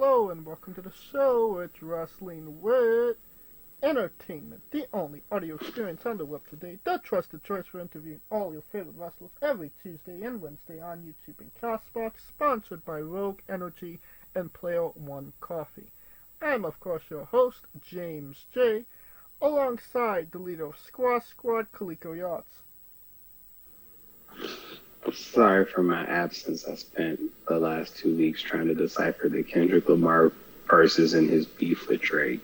hello, and welcome to the show. It's Wrestling with Entertainment, the only audio experience on the web today, the trusted choice for interviewing all your favorite wrestlers every Tuesday and Wednesday on YouTube and Castbox, sponsored by Rogue Energy and Player One Coffee. I'm, of course, your host, James J., alongside the leader of Squash Squad, Kaliko Yachts. Sorry for my absence. I spent the last 2 weeks trying to decipher the Kendrick Lamar verses and his beef with Drake.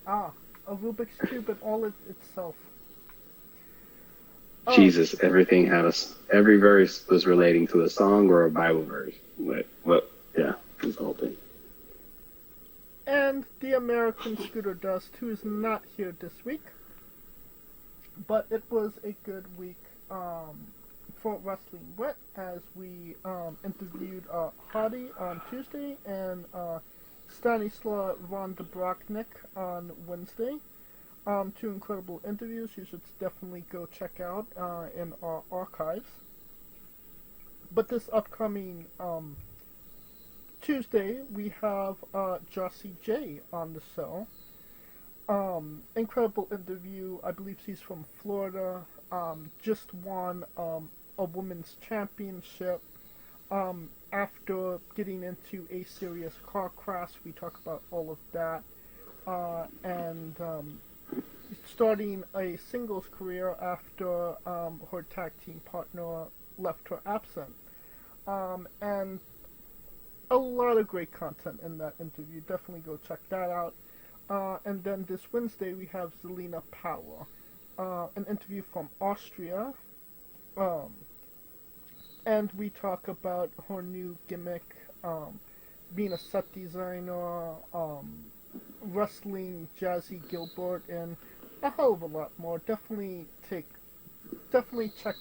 A Rubik's Cube in all itself. Jesus, every verse was relating to a song or a Bible verse. Yeah, it's the whole thing. And the American Scooter Dust, who is not here this week, but it was a good week for Wrestling Wit, as we interviewed Hottie on Tuesday and Stanislaw von Dubrovnik on Wednesday. Two incredible interviews you should definitely go check out in our archives. But this upcoming Tuesday, we have Jossie J on the show. Incredible interview. I believe she's from Florida. Just won a women's championship after getting into a serious car crash. We talk about all of that. And starting a singles career after her tag team partner left her absent. And a lot of great content in that interview. Definitely go check that out. And then this Wednesday we have Zelina Power, an interview from Austria. And we talk about her new gimmick, being a set designer, wrestling Jazzy Gilbert, and a hell of a lot more. Definitely check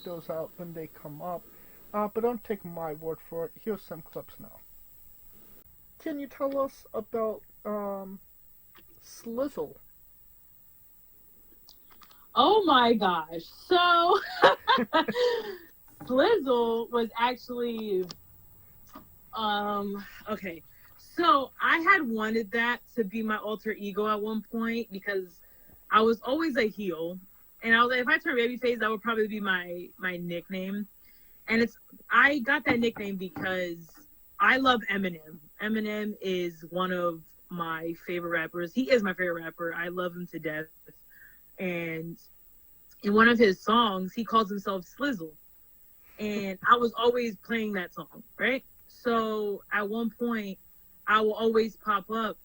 those out when they come up. But don't take my word for it. Here's some clips now. Can you tell us about Slizzle? Oh my gosh. So Slizzle was actually okay. So I had wanted that to be my alter ego at one point because I was always a heel. And I was like, if I turn babyface, that would probably be my nickname. And I got that nickname because I love Eminem. Eminem is one of my favorite rappers. He is my favorite rapper. I love him to death. And in one of his songs, he calls himself Slizzle. And I was always playing that song, right? So at one point, I will always pop up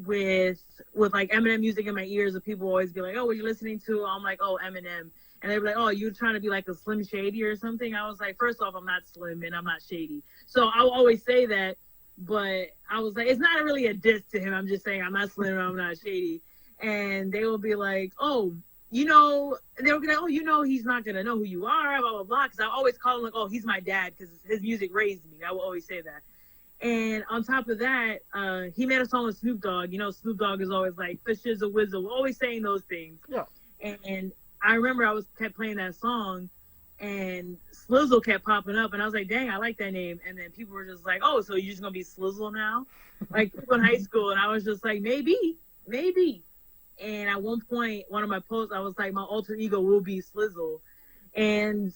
with like Eminem music in my ears, and people will always be like, "Oh, what are you listening to?" I'm like, "Oh, Eminem." And they'd be like, "Oh, you're trying to be like a Slim Shady or something?" I was like, first off, I'm not slim and I'm not shady. So I will always say that, but I was like, it's not really a diss to him. I'm just saying I'm not slim and I'm not shady. And they will be like, "Oh, they'll be like, oh, he's not going to know who you are, blah, blah, blah." Because I always call him like, "Oh, he's my dad," because his music raised me. I will always say that. And on top of that, he made a song with Snoop Dogg. Snoop Dogg is always like, "Fish is a whistle," always saying those things. Yeah. And I remember kept playing that song, and Slizzle kept popping up, and I was like, dang, I like that name. And then people were just like, "Oh, so you're just going to be Slizzle now?" Like people in high school. And I was just like, maybe. And at one point, one of my posts, I was like, my alter ego will be Slizzle. And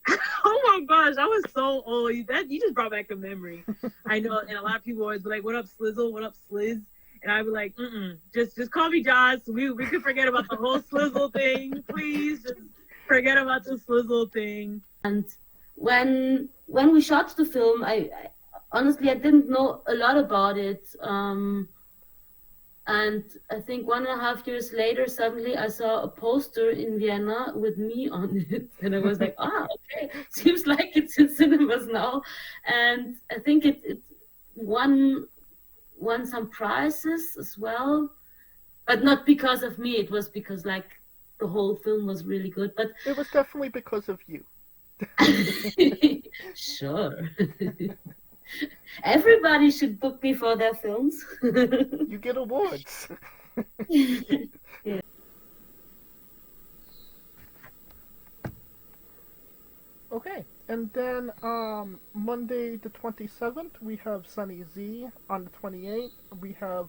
oh my gosh, I was so old. You just brought back a memory. I know, and a lot of people always be like, "What up, Slizzle? What up, Sliz?" And I'd be like, just call me Josh. We can forget about the whole Slizzle thing, please. Just forget about the Slizzle thing. And when we shot the film, I honestly didn't know a lot about it. And I think 1.5 years later, suddenly I saw a poster in Vienna with me on it. And I was like, okay, seems like it's in cinemas now. And I think it won some prizes as well. But not because of me. It was because like the whole film was really good. But it was definitely because of you. Sure. Everybody should book me for their films. You get awards. Yeah. Okay, and then Monday the 27th, we have Sunny Z. On the 28th, we have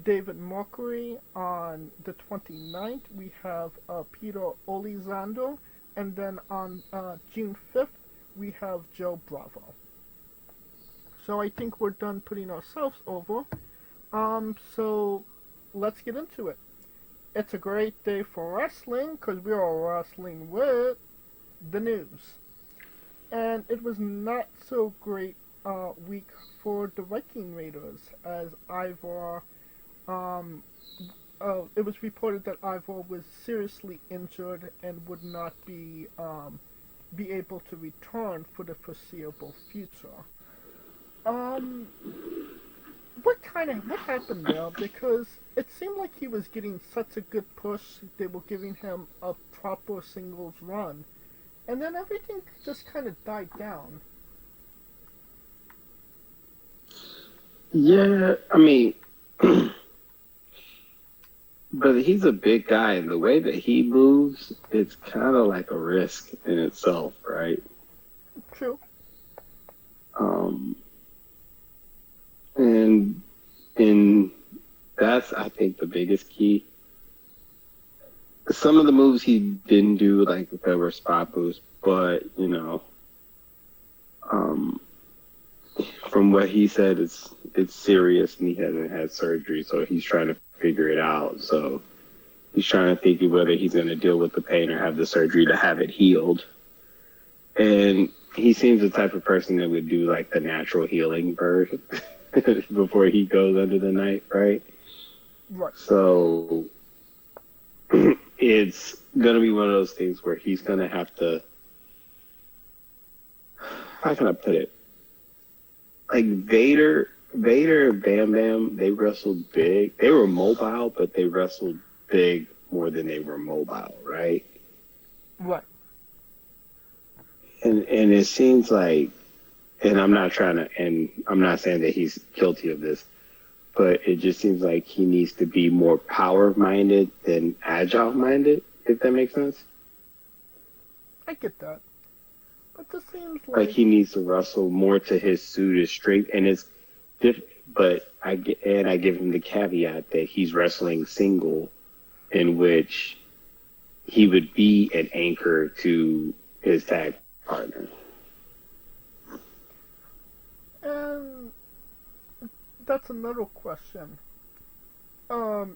David Mercury. On the 29th, we have Peter Olizando. And then on June 5th, we have Joe Bravo. So I think we're done putting ourselves over. So let's get into it. It's a great day for wrestling because we are wrestling with the news. And it was not so great week for the Viking Raiders as Ivar, it was reported that Ivar was seriously injured and would not be able to return for the foreseeable future. What happened there? Because it seemed like he was getting such a good push. They were giving him a proper singles run, and then everything just kind of died down. Yeah, I mean, but he's a big guy, and the way that he moves, it's kind of like a risk in itself, right? True. And that's, I think, the biggest key. Some of the moves he didn't do, like, there were spot moves, but, from what he said, it's serious, and he hasn't had surgery, so he's trying to figure it out. So he's trying to think of whether he's going to deal with the pain or have the surgery to have it healed. And he seems the type of person that would do, like, the natural healing version before he goes under the knife, right? Right. So it's going to be one of those things where he's going to have to, how can I put it? Like Vader and Bam Bam, they wrestled big. They were mobile, but they wrestled big more than they were mobile, right? Right. And it seems like, and I'm not saying that he's guilty of this, but it just seems like he needs to be more power-minded than agile-minded, if that makes sense. I get that. But this seems like he needs to wrestle more to his suited strength, and it's but I give him the caveat that he's wrestling single, in which he would be an anchor to his tag partner. And that's another question. I'll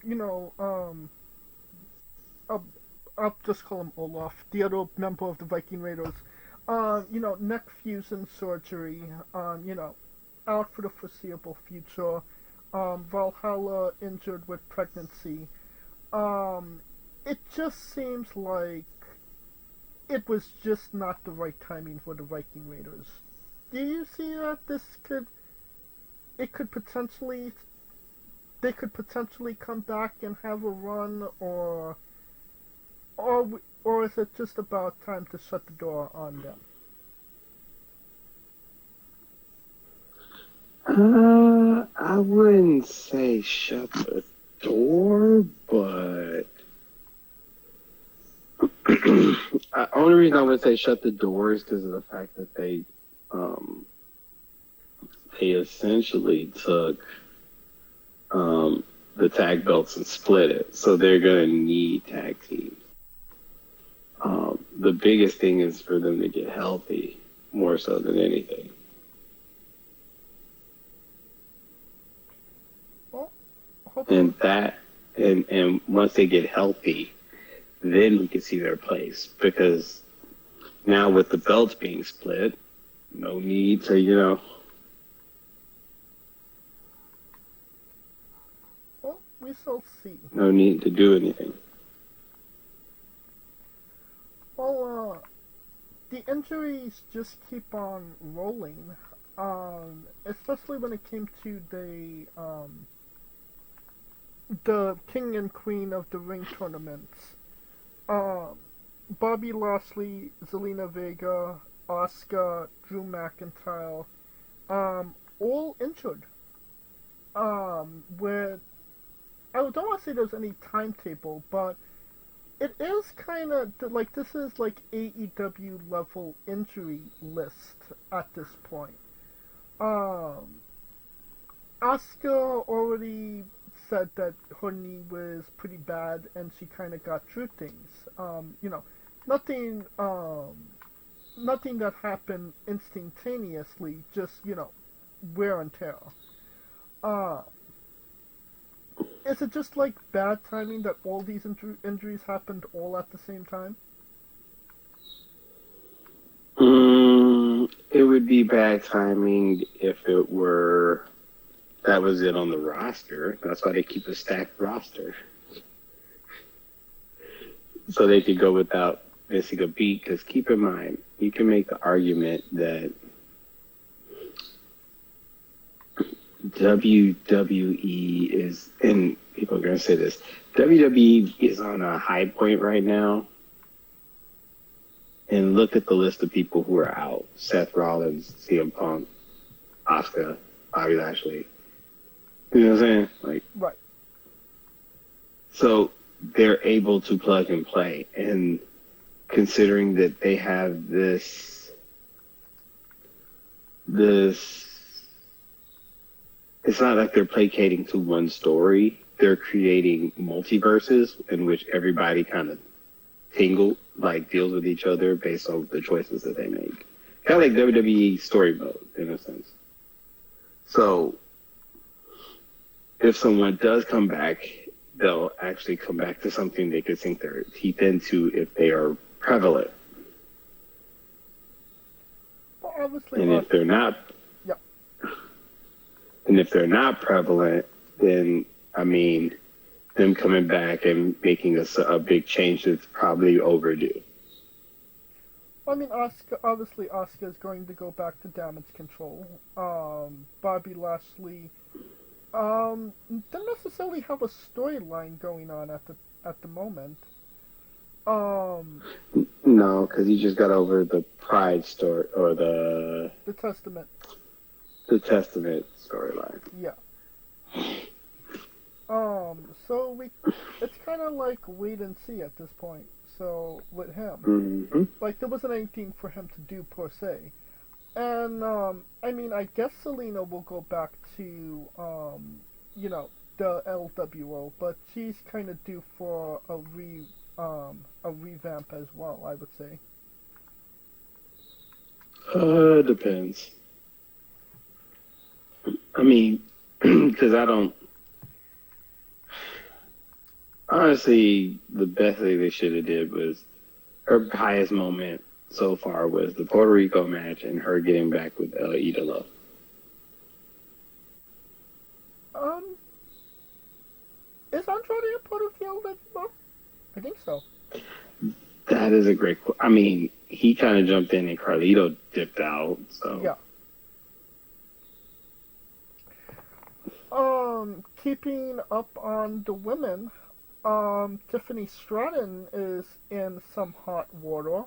just call him Olaf, the other member of the Viking Raiders. Neck fusion surgery, out for the foreseeable future. Valhalla injured with pregnancy. It just seems like it was just not the right timing for the Viking Raiders. Do you see that they could potentially come back and have a run, or is it just about time to shut the door on them? I wouldn't say shut the door, but only reason I would say shut the door is because of the fact that they essentially took the tag belts and split it, so they're gonna need tag teams. The biggest thing is for them to get healthy, more so than anything. Well, and once they get healthy, then we can see their place. Because now with the belts being split, no need to, Well, we shall see. No need to do anything. Well, the injuries just keep on rolling, especially when it came to the King and Queen of the Ring tournaments. Bobby Lashley, Zelina Vega, Asuka, Drew McIntyre, all injured. With, I don't want to say there's any timetable, but it is kind of like this is like AEW level injury list at this point. Um, Asuka already said that her knee was pretty bad and she kind of got through things. Nothing, nothing that happened instantaneously, just, wear and tear. Uh, is it just like bad timing that all these injuries happened all at the same time? It would be bad timing if it were that was it on the roster. That's why they keep a stacked roster. So they could go without missing a beat. Because keep in mind, you can make the argument that WWE is, and people are going to say this, WWE is on a high point right now. And look at the list of people who are out. Seth Rollins, CM Punk, Asuka, Bobby Lashley. You know what I'm saying? Like, right. So they're able to plug and play. And considering that they have this, it's not like they're placating to one story. They're creating multiverses in which everybody kind of deals with each other based on the choices that they make. Kind of like WWE story mode, in a sense. So, if someone does come back, they'll actually come back to something they could sink their teeth into if they are prevalent. Well, obviously, and if they're not, yep. And if they're not prevalent, then them coming back and making a big change is probably overdue. Asuka is going to go back to Damage Control. Bobby Lashley don't necessarily have a storyline going on at the moment. No, because he just got over the Pride story or the Testament. The Testament storyline. Yeah. So it's kind of like wait and see at this point. So with him, like there wasn't anything for him to do per se, and I guess Selena will go back to the LWO, but she's kind of due for a revamp as well, I would say. Depends. Because I don't. Honestly, the best thing they should have did was her highest moment so far was the Puerto Rico match and her getting back with Ida Love. Is Andrade a part of the LWO? I think so. That is a great. He kind of jumped in and Carlito dipped out. So yeah. Keeping up on the women, Tiffany Straton is in some hot water.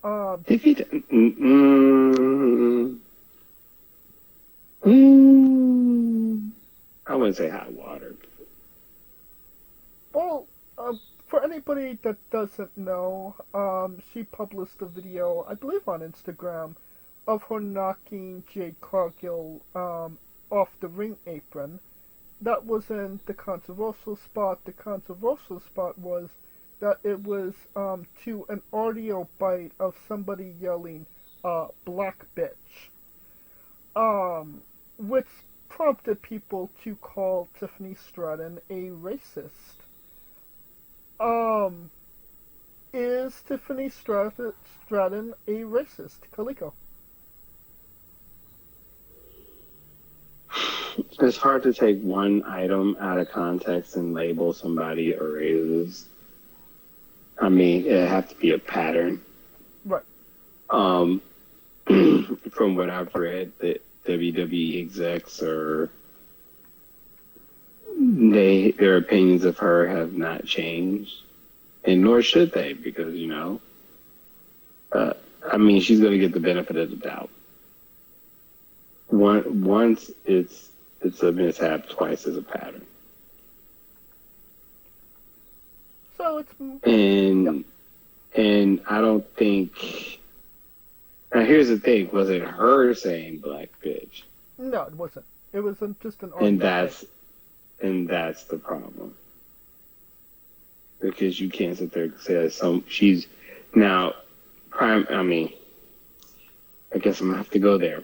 Tiffy, I wouldn't say hot water. Well, for anybody that doesn't know, she published a video, I believe on Instagram, of her knocking Jade Cargill off the ring apron. That wasn't the controversial spot. The controversial spot was that it was to an audio bite of somebody yelling, black bitch. Which prompted people to call Tiffany Straton a racist. Is Tiffany Straton a racist? Kaliko? It's hard to take one item out of context and label somebody a racist. It have to be a pattern. Right. From what I've read, that WWE execs their opinions of her have not changed, and nor should they, because she's going to get the benefit of the doubt. Once it's a mishap, twice is a pattern. So Well, it's and I don't think. Now here's the thing: was it her saying "black bitch"? no, it wasn't. It wasn't just an And audio that's the problem, because you can't sit there and say she's now prime. I mean, I guess I'm gonna have to go there.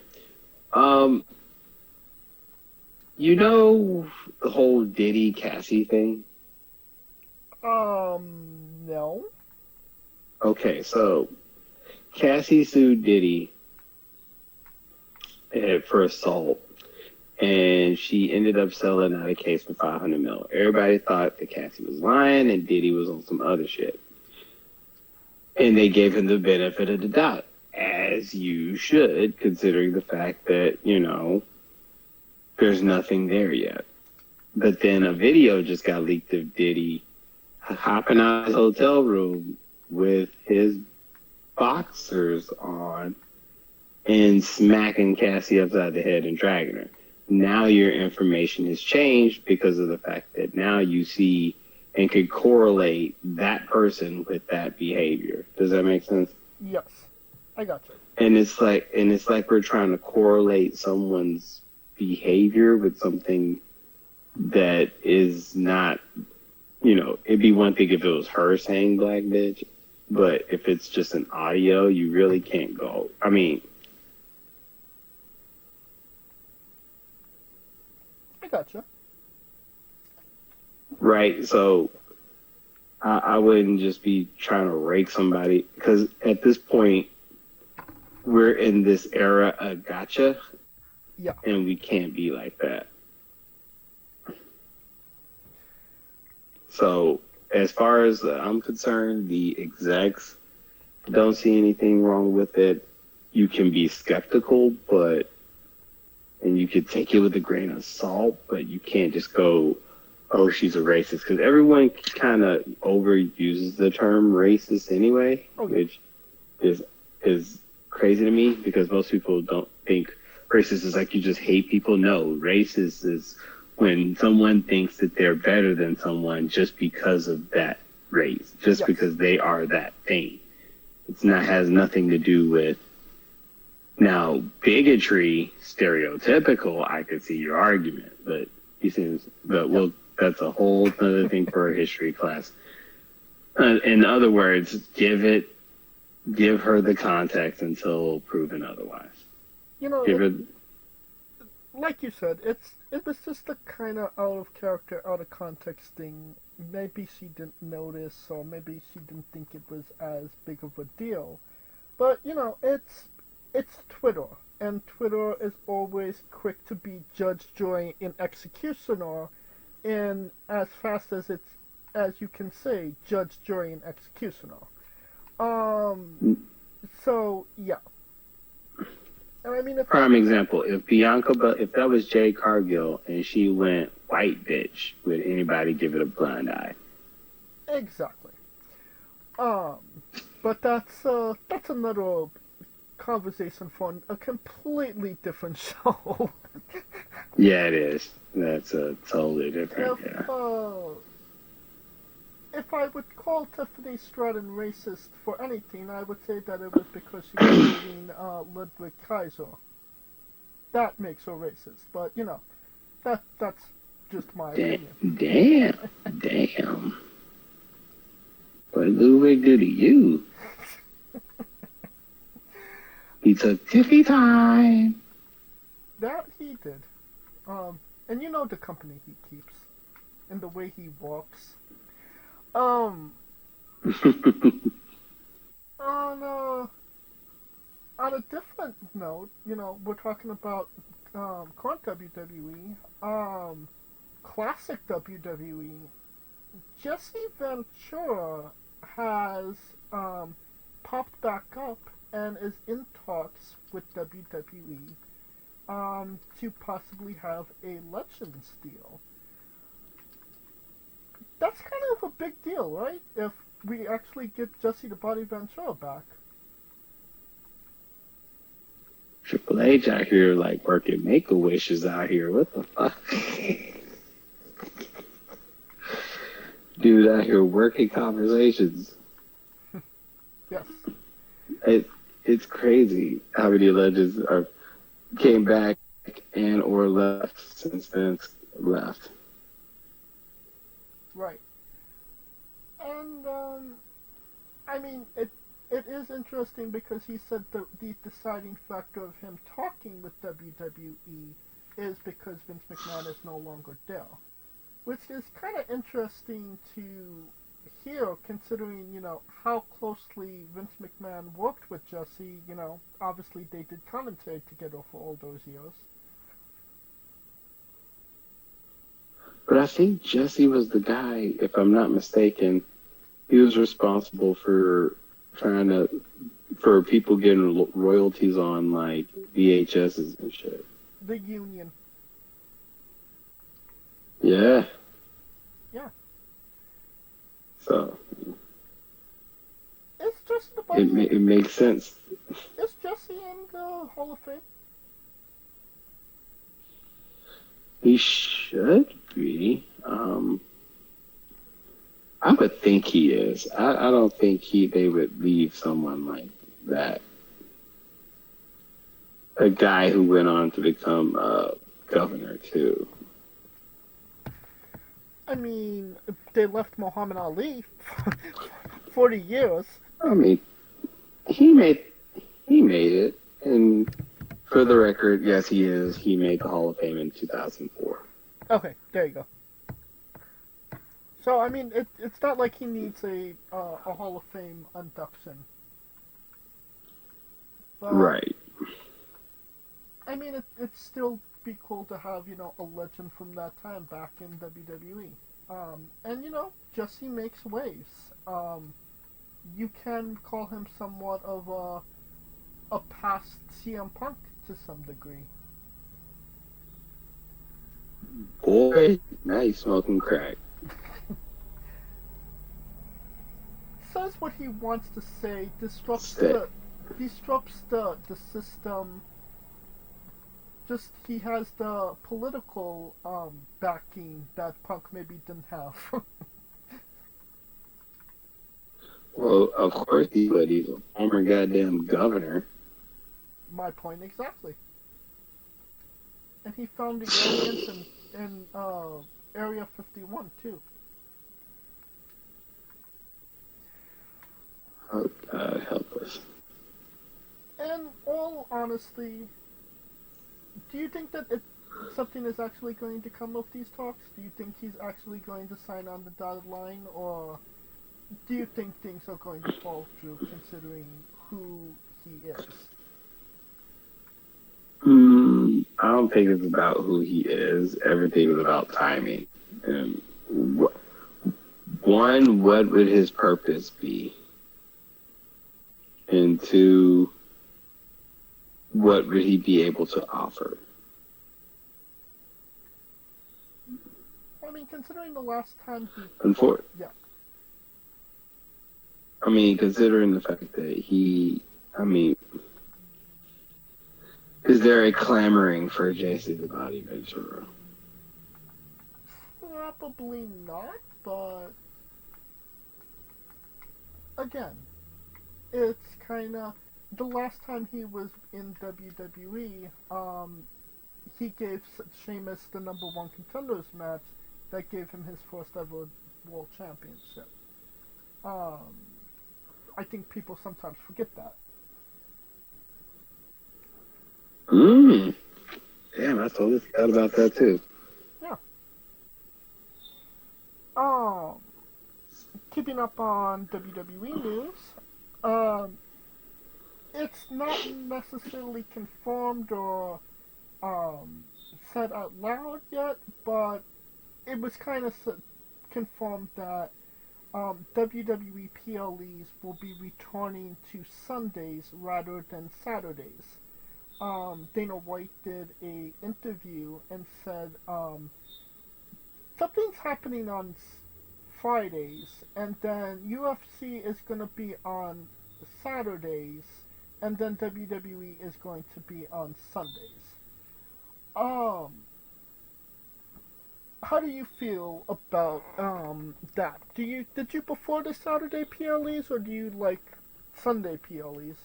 You know the whole Diddy Cassie thing? No. Okay, so Cassie sued Diddy for assault, and she ended up selling out a case for $500 million. Everybody thought that Cassie was lying and Diddy was on some other shit. And they gave him the benefit of the doubt, as you should, considering the fact that, there's nothing there yet. But then a video just got leaked of Diddy hopping out of his hotel room with his boxers on and smacking Cassie upside the head and dragging her. Now your information has changed because of the fact that now you see and can correlate that person with that behavior. Does that make sense? Yes, I got you. And it's like we're trying to correlate someone's behavior with something that is not, it'd be one thing if it was her saying black bitch, but if it's just an audio, you really can't go. I mean, I got you. Right, so I wouldn't just be trying to rake somebody, because at this point, we're in this era of gotcha, Yeah. and we can't be like that. So, as far as I'm concerned, the execs don't see anything wrong with it. You can be skeptical, and you could take it with a grain of salt, but you can't just go, oh, she's a racist, because everyone kind of overuses the term racist anyway, which is crazy to me, because most people don't think racist is like you just hate people. No, racist is when someone thinks that they're better than someone just because of that race, just because they are that thing. Has nothing to do with, now, bigotry, stereotypical, I could see your argument, but that's a whole other thing for a history class. In other words, give her the context until proven otherwise. Like you said, it was just a kind of out of character, out of context thing. Maybe she didn't notice, or maybe she didn't think it was as big of a deal. But it's Twitter, and Twitter is always quick to be judge, jury, and executioner, and as fast as you can say, judge, jury, and executioner. So yeah. And I mean, prime example, if that was Jay Cargill and she went white bitch, would anybody give it a blind eye? Exactly. But that's another conversation for a completely different show. Yeah, it is. That's a totally different. If I would call Tiffany Straton racist for anything, I would say that it was because she was dating Ludwig Kaiser. That makes her racist, but that's just my opinion. Damn. What did Ludwig do to you? He took Tiffy time. That he did. And the company he keeps, and the way he walks. On a different note, we're talking about current WWE, classic WWE. Jesse Ventura has popped back up and is in talks with WWE to possibly have a Legends deal. That's kind of a big deal, right? If we actually get Jesse the Body Ventura back. Triple H out here like working Make-A-Wishes out here. What the fuck? dude out here working conversations. Yes. It's crazy how many legends came back and or left since Vince left. Right. And I mean, it is interesting because he said the deciding factor of him talking with WWE is because Vince McMahon is no longer there, which is kind of interesting to hear, considering, you know, how closely Vince McMahon worked with Jesse. You know, obviously they did commentary together for all those years. But I think Jesse was the guy, if I'm not mistaken, he was responsible for for people getting royalties on like VHSs and shit. The Union. Yeah. Yeah. So Is Jesse the body? it makes sense. Is Jesse in the Hall of Fame? He should be. I would think he is. I don't think they would leave someone like that. A guy who went on to become governor too. I mean, they left Muhammad Ali for 40 years. I mean, he made it, and for the record, yes, he is. He made the Hall of Fame in 2004. Okay, there you go. So, I mean, it's not like he needs a Hall of Fame induction. But, Right. I mean, it'd still be cool to have, you know, a legend from that time back in WWE. And, you know, Jesse makes waves. You can call him somewhat of a past CM Punk to some degree. Boy, now he's smoking crack. Says what he wants to say, disrupts Sick. the system. Just he has the political backing that Punk maybe didn't have. Well, of course he's a former goddamn governor. My point exactly. And he found the aliens in Area 51 too. Oh, God, help us. In all honesty, do you think that something is actually going to come of these talks? Do you think he's actually going to sign on the dotted line, or do you think things are going to fall through considering who he is? I don't think it's about who he is. Everything is about timing. And one, what would his purpose be? And two, what would he be able to offer? I mean, considering the last time he... Yeah. I mean, considering the fact that is there a clamoring for JC the Body Ventura? Probably not, but... Again, it's kind of... The last time he was in WWE, he gave Sheamus the #1 contenders match that gave him his first ever world championship. I think people sometimes forget that. Damn, I totally forgot about that too. Yeah. Keeping up on WWE news, it's not necessarily confirmed or said out loud yet, but it was kind of confirmed that WWE PLEs will be returning to Sundays rather than Saturdays. Dana White did a interview and said something's happening on Fridays, and then UFC is going to be on Saturdays, and then WWE is going to be on Sundays. how do you feel about that? Did you prefer the Saturday PLEs or do you like Sunday PLEs?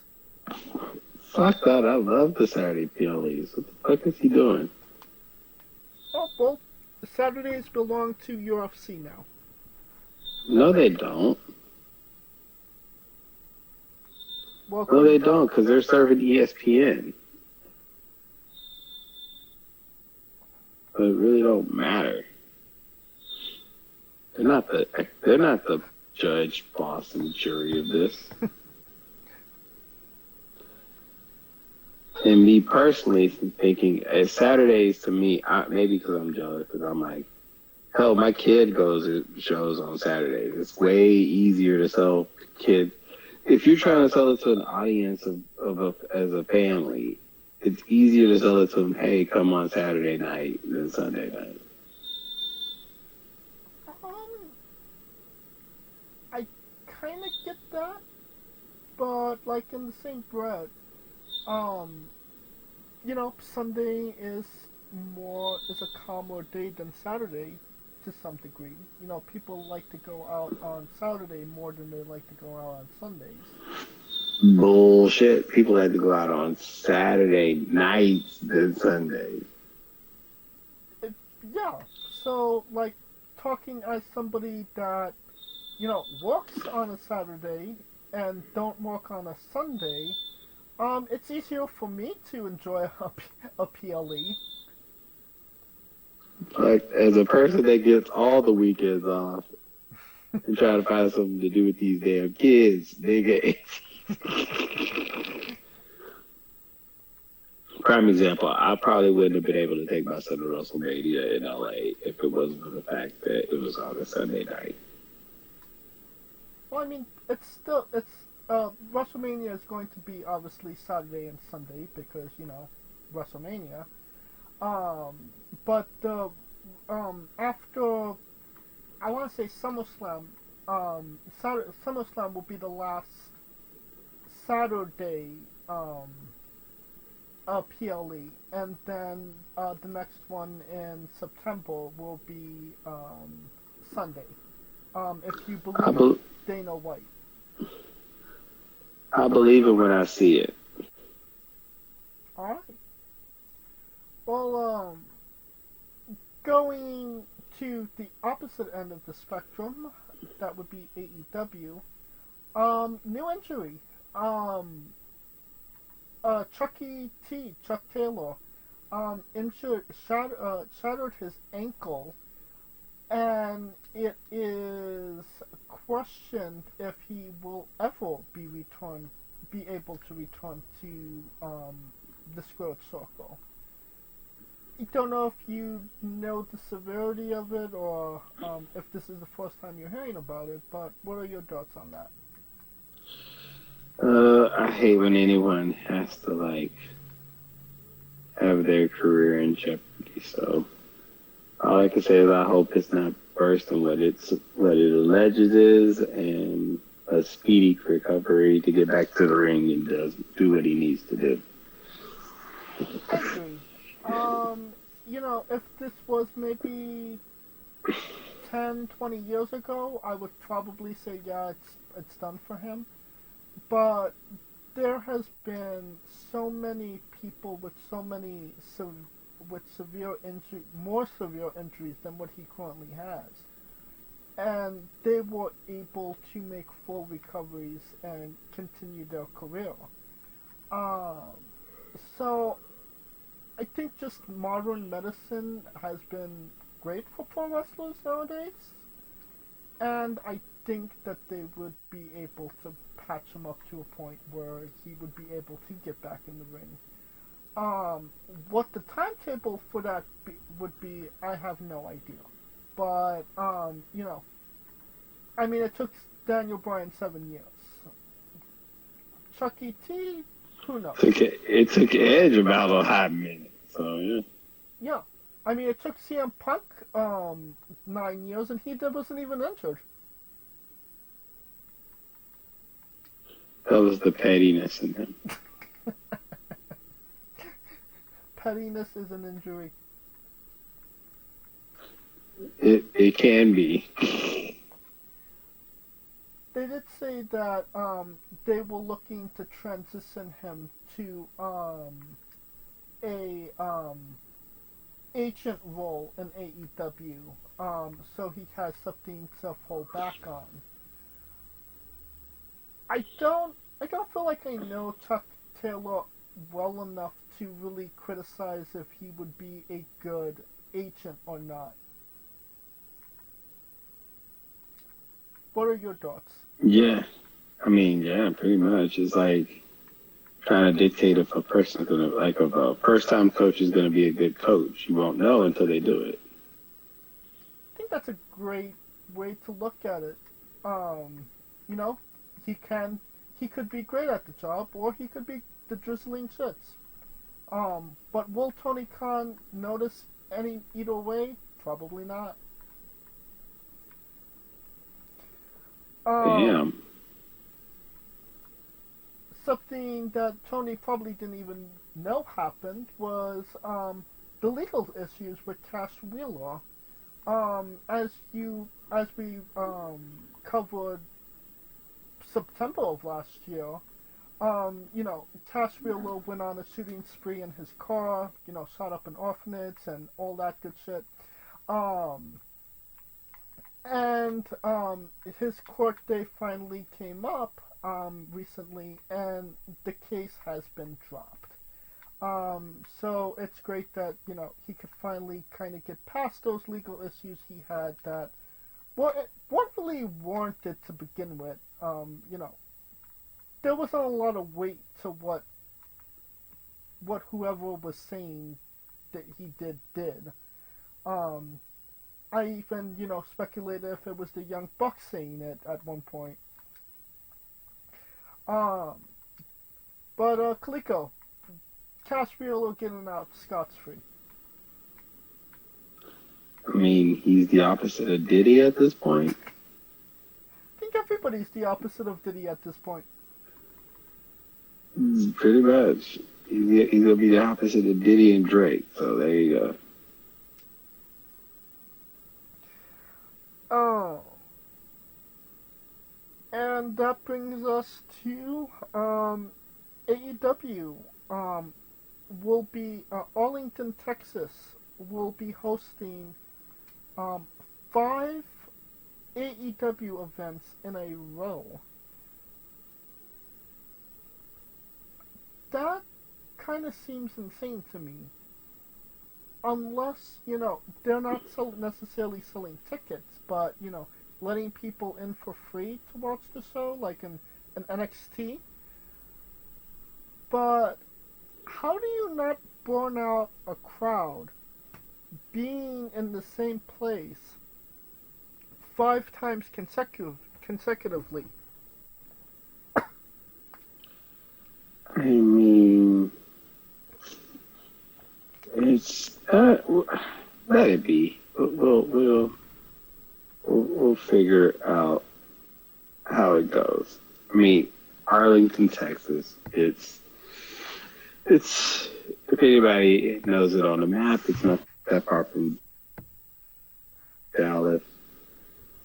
Fuck that, I love the Saturday PLEs. What the fuck is he doing? Oh well, the Saturdays belong to UFC now. No, they don't. Well, No, they don't, because they're serving ESPN. But it really don't matter. They're not the judge, boss, and jury of this. And me personally thinking, Saturdays to me, maybe because I'm jealous, because I'm like, hell, my kid goes to shows on Saturdays. It's way easier to sell kids. If you're trying to sell it to an audience as a family, it's easier to sell it to them, hey, come on Saturday night than Sunday night. I kind of get that, but like in the same breath, Sunday is a calmer day than Saturday to some degree. People like to go out on Saturday more than they like to go out on Sundays. Bullshit. People had to go out on Saturday nights than Sundays. Yeah. So, like, talking as somebody that, works on a Saturday and don't work on a Sunday, it's easier for me to enjoy a PLE. Like, as a person that gets all the weekends off and try to find something to do with these damn kids, nigga. Prime example, I probably wouldn't have been able to take my son to WrestleMania in LA if it wasn't for the fact that it was on a Sunday night. Well, I mean, WrestleMania is going to be obviously Saturday and Sunday because, WrestleMania. But after, I want to say SummerSlam, SummerSlam will be the last Saturday, PLE, and then the next one in September will be Sunday. If you believe Dana White. I believe it when I see it. All right. Well, going to the opposite end of the spectrum, that would be AEW. New injury. Chuck Taylor, shattered his ankle, and it is questioned if he will ever be able to return to the Squared Circle. I don't know if you know the severity of it or if this is the first time you're hearing about it, but what are your thoughts on that? I hate when anyone has to, have their career in jeopardy, so all I can say is I hope it's not worse than what it alleges is, and a speedy recovery to get back to the ring and do what he needs to do. I agree. If this was maybe 10, 20 years ago, I would probably say, yeah, it's done for him. But there has been so many people with more severe injuries than what he currently has. And they were able to make full recoveries and continue their career. So I think just modern medicine has been great for pro wrestlers nowadays. And I think that they would be able to patch him up to a point where he would be able to get back in the ring. What the timetable for that would be, I have no idea. But, it took Daniel Bryan 7 years. Chuck E. T., who knows? It took Edge about a hot minute, so yeah. Yeah. It took CM Punk 9 years, and he wasn't even injured. That was the pettiness in him. Pettiness is an injury. It can be. They did say that they were looking to transition him to a agent role in AEW, so he has something to fall back on. I don't feel like I know Chuck Taylor well enough to really criticize if he would be a good agent or not. What are your thoughts? Yeah. I mean, yeah, pretty much. It's like trying to dictate if a person's gonna, like, if a first-time coach is gonna be a good coach. You won't know until they do it. I think that's a great way to look at it. You know, he could be great at the job, or he could be the drizzling shits. But will Tony Khan notice either way? Probably not. Damn. Something that Tony probably didn't even know happened was the legal issues with Cash Wheeler. As we covered September of last year, you know, Cash Wheeler went on a shooting spree in his car, you know, shot up an orphanage and all that good shit. And his court date finally came up recently, and the case has been dropped. So it's great that, you know, he could finally kind of get past those legal issues he had that weren't really warranted to begin with. You know, there wasn't a lot of weight to what whoever was saying that he did. I even, you know, speculated if it was the Young Bucks saying it at one point. But Kaliko, Cash Wheeler getting out scot-free. I mean, he's the opposite of Diddy at this point. I think everybody's the opposite of Diddy at this point. Pretty much. He's gonna be the opposite of Diddy and Drake. So there you go. And that brings us to AEW. Will be Arlington, Texas. Will be hosting 5 AEW events in a row. That kind of seems insane to me. Unless, you know, they're not necessarily selling tickets, but, you know, letting people in for free to watch the show, like in NXT. But how do you not burn out a crowd being in the same place 5 times consecutively? I mean, it's let it be. We'll figure out how it goes. I mean, Arlington, Texas. It's if anybody knows it on the map, it's not that far from Dallas.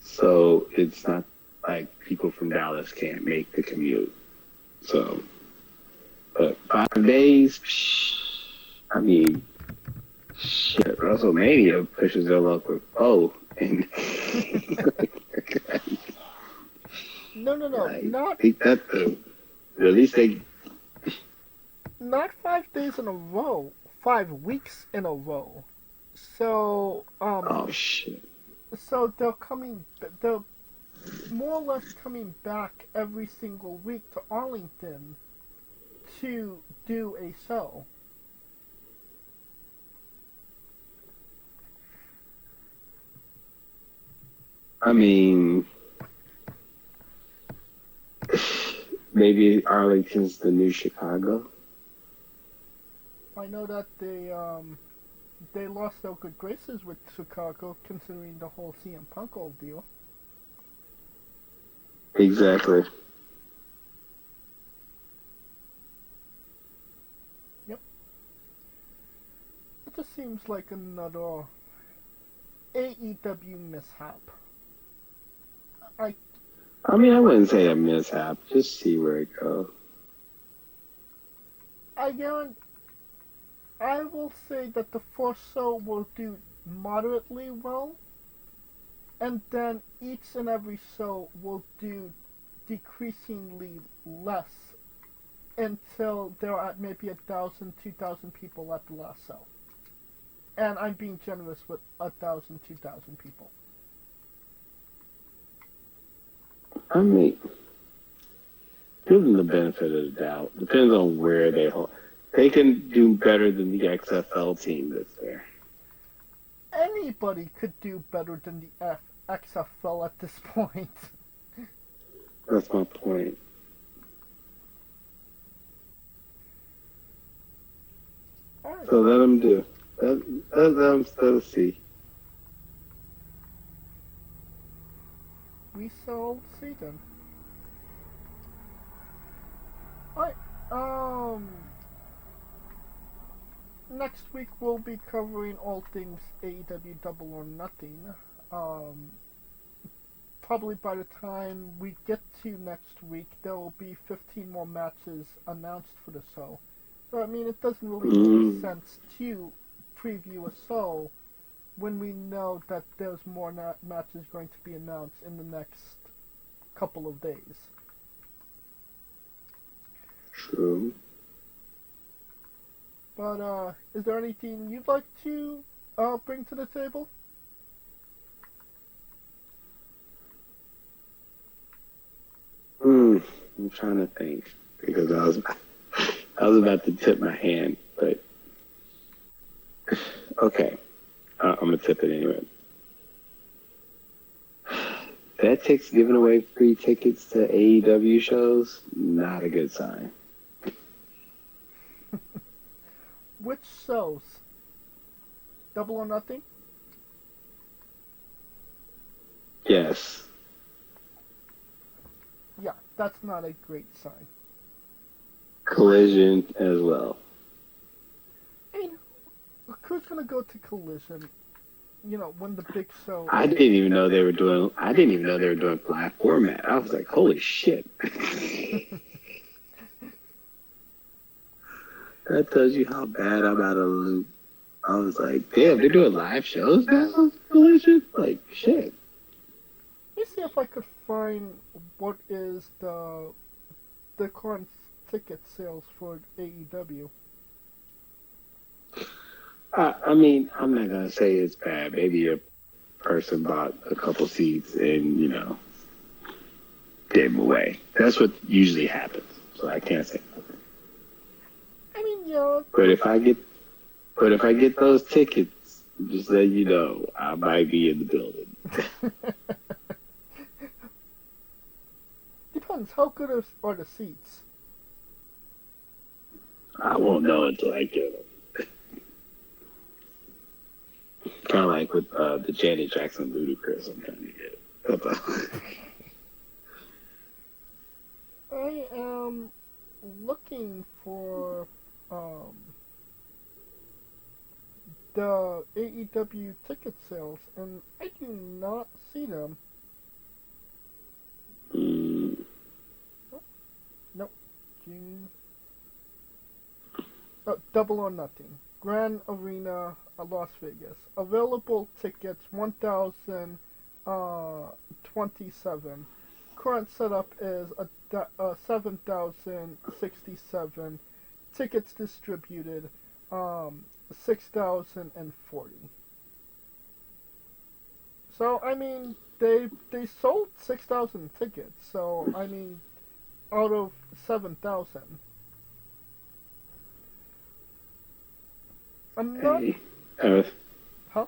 So it's not like people from Dallas can't make the commute. So, but 5 days, I mean, shit, WrestleMania pushes their luck with and No, not think that at least they not 5 days in a row, 5 weeks in a row. So oh shit. So they're more or less coming back every single week to Arlington to do a show. I mean, maybe Arlington's the new Chicago. I know that they lost their good graces with Chicago, considering the whole CM Punk ordeal. Exactly. Yep. It just seems like another AEW mishap. I mean, I wouldn't say a mishap. Just see where it goes. I will say that the first show will do moderately well, and then each and every show will do decreasingly less until there are maybe 1,000, 2,000 people at the last show. And I'm being generous with 1,000, 2,000 people. I mean, give them the benefit of the doubt. Depends on where they hold. They can do better than the XFL team that's there. Anybody could do better than the XFL at this point. That's my point. Right. So let them do. Let's see. We shall see then. Alright, next week we'll be covering all things AEW Double or Nothing. Probably by the time we get to next week, there will be 15 more matches announced for the show. So, I mean, it doesn't really make sense to preview a show when we know that there's more matches going to be announced in the next couple of days. True. But, is there anything you'd like to bring to the table? I'm trying to think because I was about to tip my hand, but okay, I'm gonna tip it anyway. FedEx giving away free tickets to AEW shows, not a good sign. Which shows? Double or Nothing? Yes. Yeah, that's not a great sign. Collision as well. I mean, who's gonna go to Collision? You know, when the big show. I didn't even know they were doing live format. I was like, holy shit. That tells you how bad I'm out of the loop. I was like, damn, they're doing live shows now? Collision? Like, shit. Let me see if I could find what is the current ticket sales for AEW. I mean, I'm not going to say it's bad. Maybe a person bought a couple seats and, you know, gave them away. That's what usually happens. So I can't say nothing. I mean, yeah. But if I get those tickets, just let you know, I might be in the building. Depends. How good are the seats? I won't know until I get them. Kind of like with the Janet Jackson Ludacris I'm trying to get. I am looking for the AEW ticket sales, and I do not see them. Nope. June. Double or Nothing. Grand Arena, Las Vegas. Available tickets 1,027. Current setup is 7,067. Tickets distributed 6,040. So I mean they sold 6,000 tickets. So I mean out of 7,000. I'm not. Huh?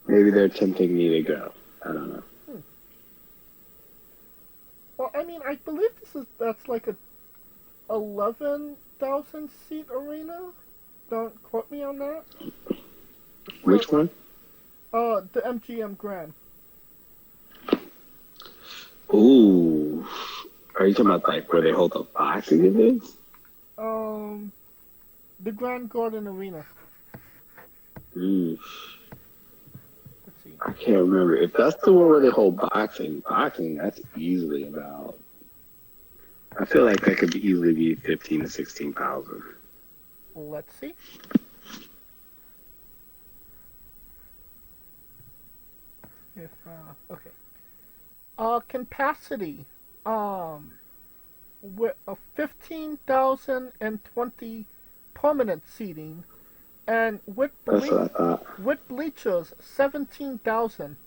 Maybe they're tempting me to go. I don't know. Well, I mean, I believe that's like a 11,000 seat arena. Don't quote me on that. Which one? The MGM Grand. Ooh. Are you talking about like where they hold the boxing events? The Grand Garden Arena. Ooh. I can't remember if that's the one where they hold boxing. Boxing, that's easily about. I feel like that could easily be 15 to 16,000. Let's see. If okay. Capacity. With a 15,020 permanent seating, and with That's what I thought. with bleachers 17,000.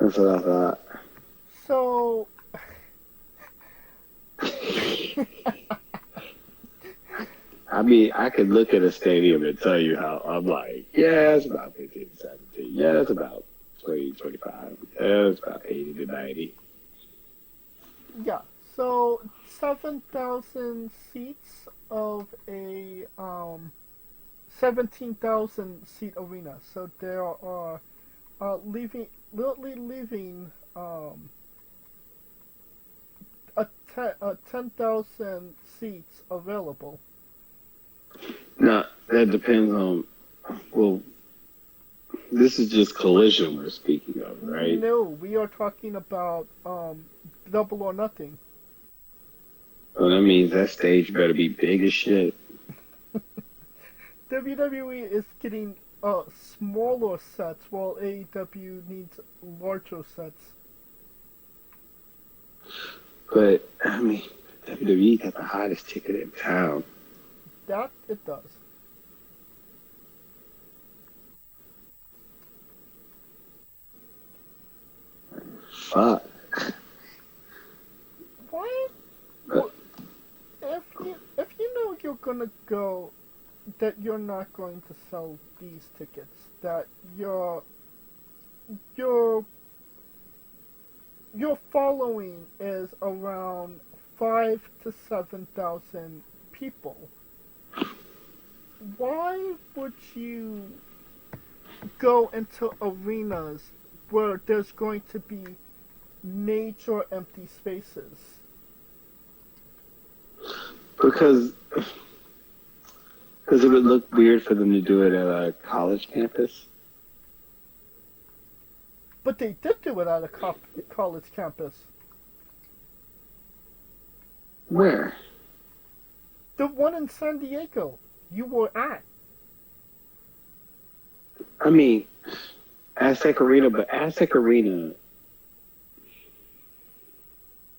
That's what I thought. So. I mean, I could look at a stadium and tell you how I'm like, yeah, it's about 15 to 17. Yeah, it's about 20, 25. Yeah, it's about 80 to 90. Yeah, so 7,000 seats of a 17,000 seat arena. So there are literally leaving a 10,000 seats available. No, that depends on. Well, this is just collision we're speaking of, right? No, we are talking about double or nothing. Well, that means that stage better be big as shit. WWE is getting smaller sets, while AEW needs larger sets. But I mean, WWE got the hottest ticket in town. That it does. Fuck. Why? Well, if you know you're gonna go, that you're not going to sell these tickets, that your following is around 5 to 7,000 people. Why would you go into arenas where there's going to be major empty spaces? Because it would look weird for them to do it at a college campus. But they did do it at a college campus. Where? The one in San Diego you were at. I mean, Aztec Arena, but Aztec Arena,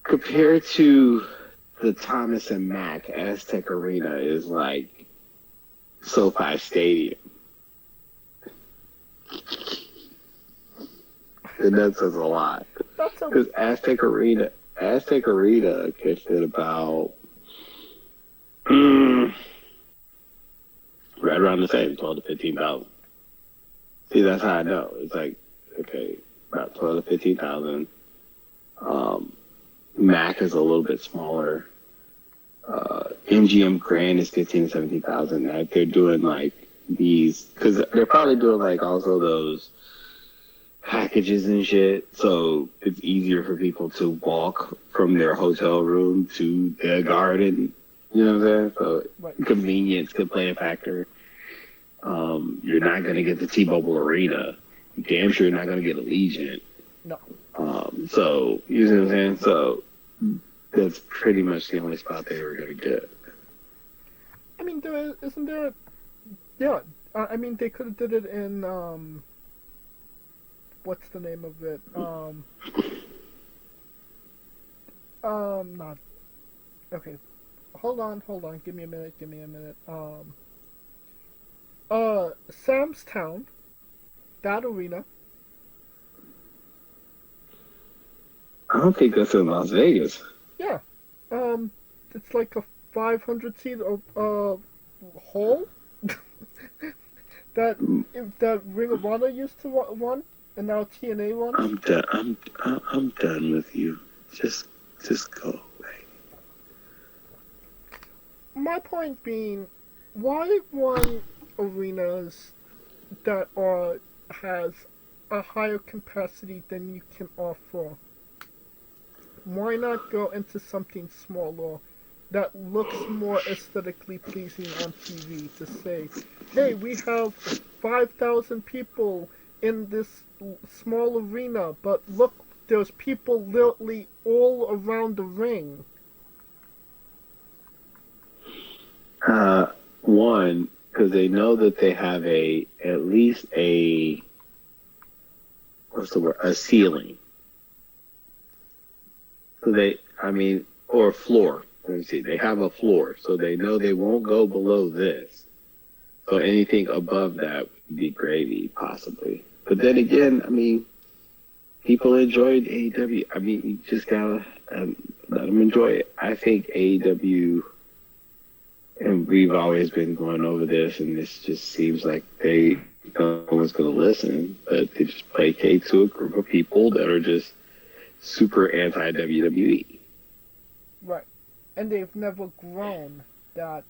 compared to the Thomas and Mack, Aztec Arena is like SoFi Stadium. And that says a lot. Because Aztec Arena could fit about right around the same, 12 to 15,000. See, that's how I know. It's like, okay, about 12 to 15,000. Mac is a little bit smaller. MGM Grand is 15 to 17,000. They're doing like these, because they're probably doing like also those packages and shit, so it's easier for people to walk from their hotel room to their garden. You know what I'm saying? So convenience could play a factor. You're not going to get the T-Mobile Arena. You're damn sure you're not going to get Allegiant. No. So, you know what I'm saying? So, that's pretty much the only spot they were going to get. I mean, isn't there... Yeah, I mean, they could have did it in, what's the name of it? Not... Okay. Hold on. Give me a minute. Sam's Town. That arena. I don't think that's in Las Vegas. Yeah. It's like a 500 seat hall that Ring of Honor used to run, and now TNA runs. I'm done with you. Just go away. My point being, why run arenas that has a higher capacity than you can offer? Why not go into something smaller that looks more aesthetically pleasing on TV to say, hey, we have 5,000 people in this small arena, but look, there's people literally all around the ring. One, because they know that they have at least a ceiling. So or a floor. Let me see. They have a floor, so they know they won't go below this. So anything above that would be gravy, possibly. But then again, people enjoyed AEW. You just gotta let them enjoy it. I think AEW, and we've always been going over this, and this just seems like no one's going to listen, but they just placate to a group of people that are just super anti-WWE. Right. And they've never grown that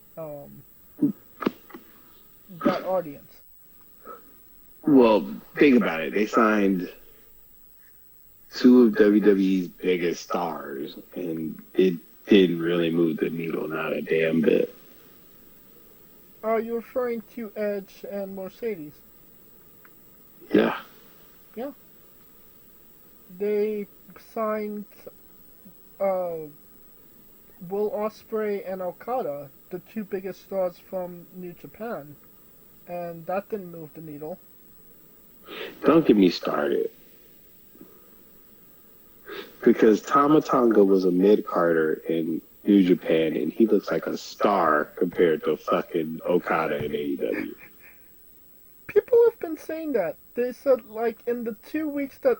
audience. Well, think about it. They signed two of WWE's biggest stars, and it didn't really move the needle, not a damn bit. Are you referring to Edge and Mercedes? Yeah. Yeah. They signed Will Ospreay and Okada, the two biggest stars from New Japan, and that didn't move the needle. Don't get me started. Because Tama Tonga was a mid-carder in New Japan, and he looks like a star compared to fucking Okada in AEW. People have been saying that. They said, like, in the 2 weeks that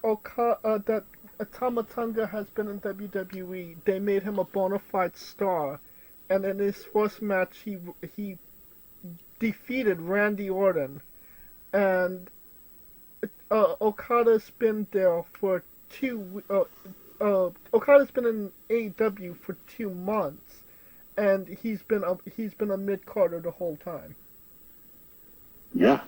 Tama Tonga has been in WWE, they made him a bona fide star, and in his first match, he defeated Randy Orton, and Okada's been there for Okada's been in AEW for 2 months, and he's been a mid-carder the whole time. Yeah.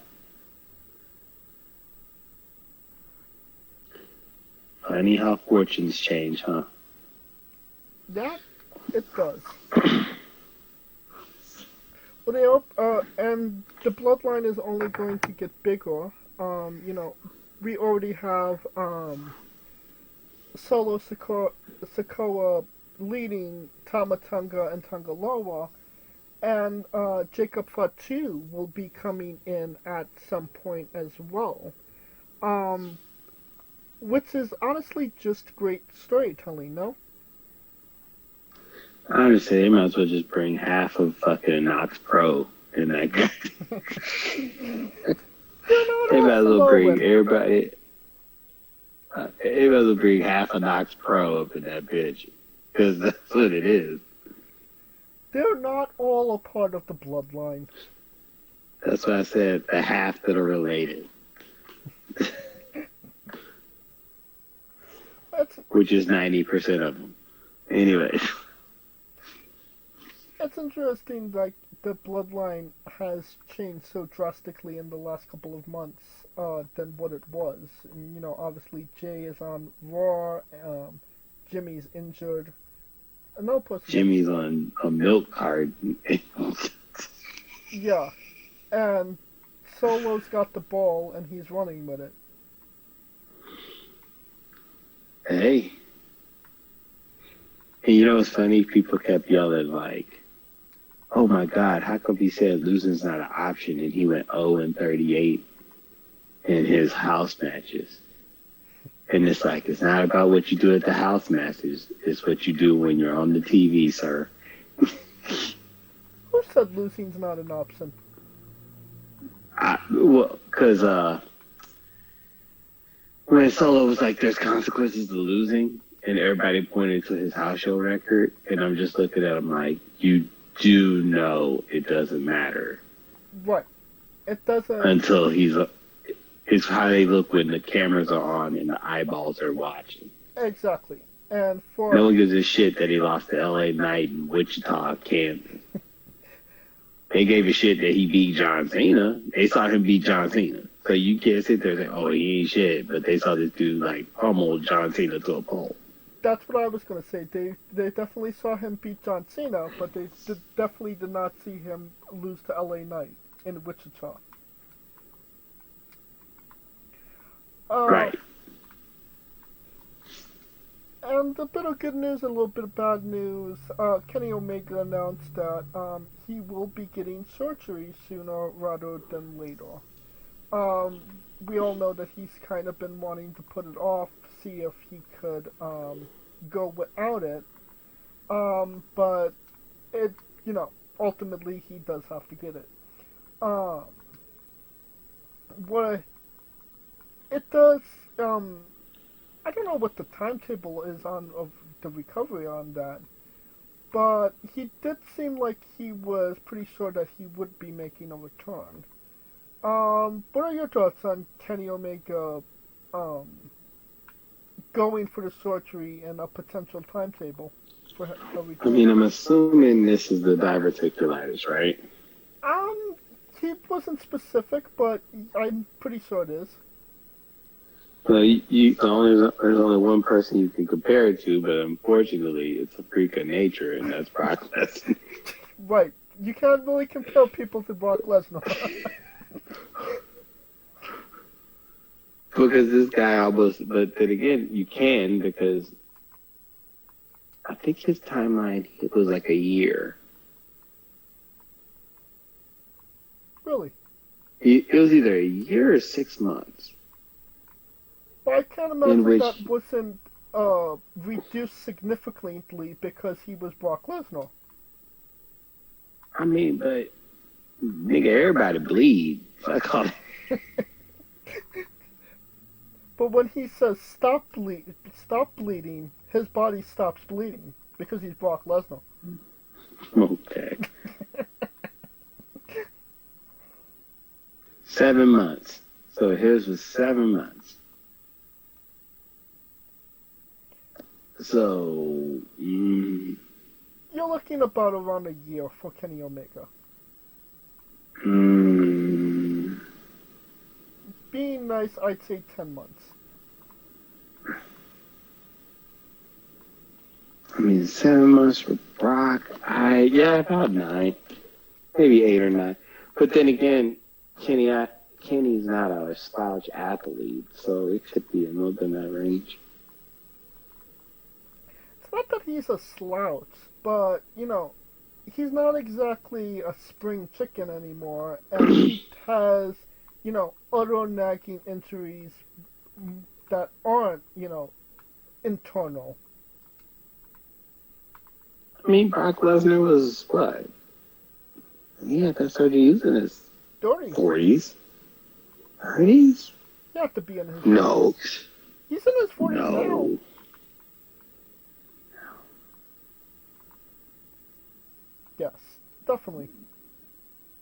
Funny how fortunes change, huh? That it does. Well, and the bloodline is only going to get bigger. We already have Solo Sikoa leading Tama Tonga and Tonga Loa, and Jacob Fatu will be coming in at some point as well. Which is honestly just great storytelling, no? Honestly, they might as well just bring half of fucking Knox Pro in that guy. They might as well bring everybody. They might as well bring half of Knox Pro up in that bitch. Because that's what it is. They're not all a part of the bloodline. That's why I said the half that are related. Which is 90% of them. Anyway. It's interesting, like, the bloodline has changed so drastically in the last couple of months than what it was. And, obviously Jay is on Raw, Jimmy's injured. No person. Jimmy's on a milk card. Yeah. And Solo's got the ball and he's running with it. Hey. And you know what's funny? People kept yelling like, oh my God, how come he said losing's not an option and he went 0-38 in his house matches? And it's like, it's not about what you do at the house matches. It's what you do when you're on the TV, sir. Who said losing's not an option? Because when Solo was like, there's consequences to losing, and everybody pointed to his house show record, and I'm just looking at him like, you do know it doesn't matter. Right. It doesn't. Until it's how they look when the cameras are on and the eyeballs are watching. Exactly. And no one gives a shit that he lost to LA Knight in Wichita, Kansas. They gave a shit that he beat John Cena. They saw him beat John Cena. So you can't sit there and say, oh, he ain't shit. But they saw this dude, like, pummel John Cena to a pole. That's what I was going to say. They definitely saw him beat John Cena, but they definitely did not see him lose to LA Knight in Wichita. Right. And a bit of good news, a little bit of bad news. Kenny Omega announced that he will be getting surgery sooner rather than later. We all know that he's kind of been wanting to put it off, see if he could go without it. But it, ultimately he does have to get it. What it does, I don't know what the timetable is of the recovery on that, but he did seem like he was pretty sure that he would be making a return. What are your thoughts on Kenny Omega going for the surgery and a potential timetable for a return? I mean, I'm assuming this is the diverticulitis, right? He wasn't specific, but I'm pretty sure it is. Well, there's only one person you can compare it to, but unfortunately, it's a freak of nature, and that's Brock Lesnar. Right. You can't really compare people to Brock Lesnar. Because this guy almost, but then again, you can, because I think his timeline, it was like a year. Really? It was either a year or 6 months. But I can't imagine that wasn't reduced significantly because he was Brock Lesnar. I mean, but nigga, everybody bleed. Fuck all. But when he says stop bleeding, his body stops bleeding because he's Brock Lesnar. Okay. 7 months. So his was 7 months. So, you're looking about around a year for Kenny Omega. Being nice, I'd say 10 months. I mean, 7 months for Brock. About 9, maybe 8 or 9. But then again, Kenny's not a slouch athlete, so it could be a little bit in that range. It's not that he's a slouch, but, he's not exactly a spring chicken anymore, and he has, other nagging injuries that aren't, internal. I mean, Brock Lesnar was what? He had that surgery in his 40s. 30s? He had to be in his 40s. No. He's in his 40s now. Yes, definitely.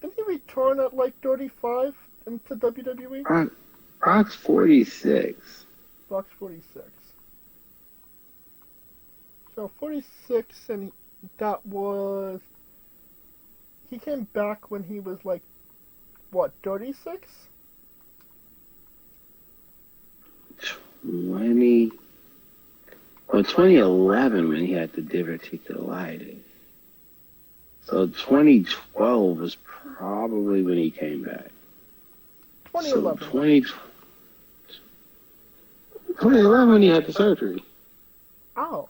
Didn't he return at like 35 into WWE? Brock's 46. Brock's 46. So 46, and that was... He came back when he was like, what, 36? 2011 when he had the diverticulitis. So 2012 was probably when he came back. 2011. So 2011 when he had the surgery. Oh.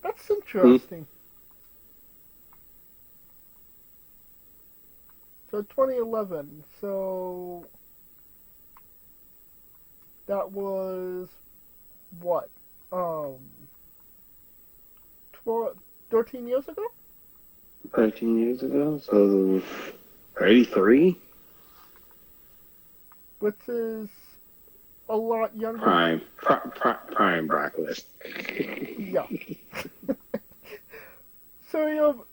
That's interesting. So 2011. So that was what? 13 years ago? 13 years ago, so 33? Which is a lot younger. Prime Brock Lesnar. Yeah. So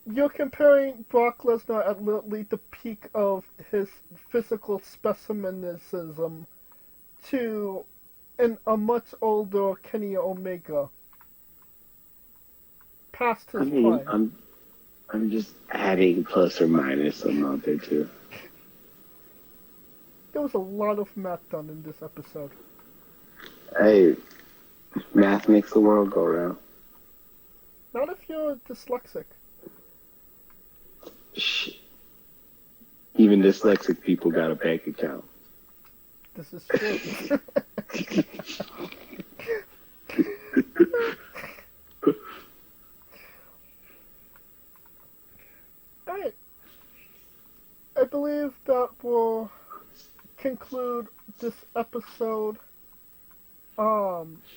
you're comparing Brock Lesnar at literally the peak of his physical specimenism to a much older Kenny Omega. Past his prime. I'm just adding plus or minus a month or two. There was a lot of math done in this episode. Hey, math makes the world go round. Not if you're dyslexic. Shh. Even dyslexic people got a bank account. This is true. Alright. I believe that will conclude this episode.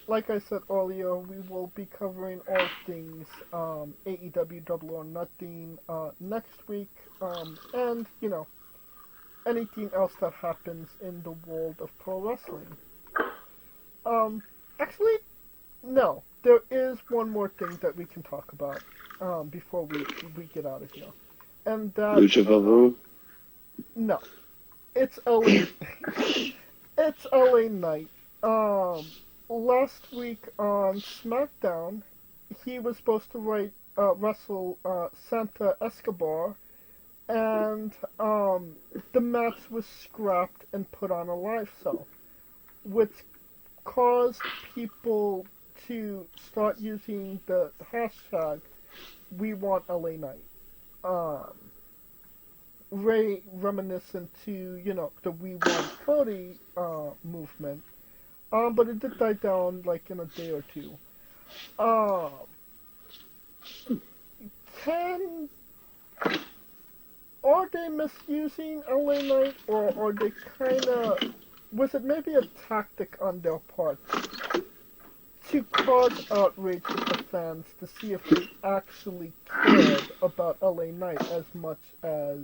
Like I said earlier, we will be covering all things AEW Double or Nothing next week, and anything else that happens in the world of pro wrestling. Actually, no, there is one more thing that we can talk about before we get out of here, and that Lucha Vavoom? no, it's LA. It's LA Knight. Last week on SmackDown, he was supposed to wrestle Santa Escobar, and the match was scrapped and put on a live show, which caused people to start using the hashtag WeWantLAKnight. Reminiscent to, the We Want Cody movement. But it did die down like in a day or two. Are they misusing LA Knight, or are they was it maybe a tactic on their part to cause outrage with the fans to see if they actually cared about LA Knight as much as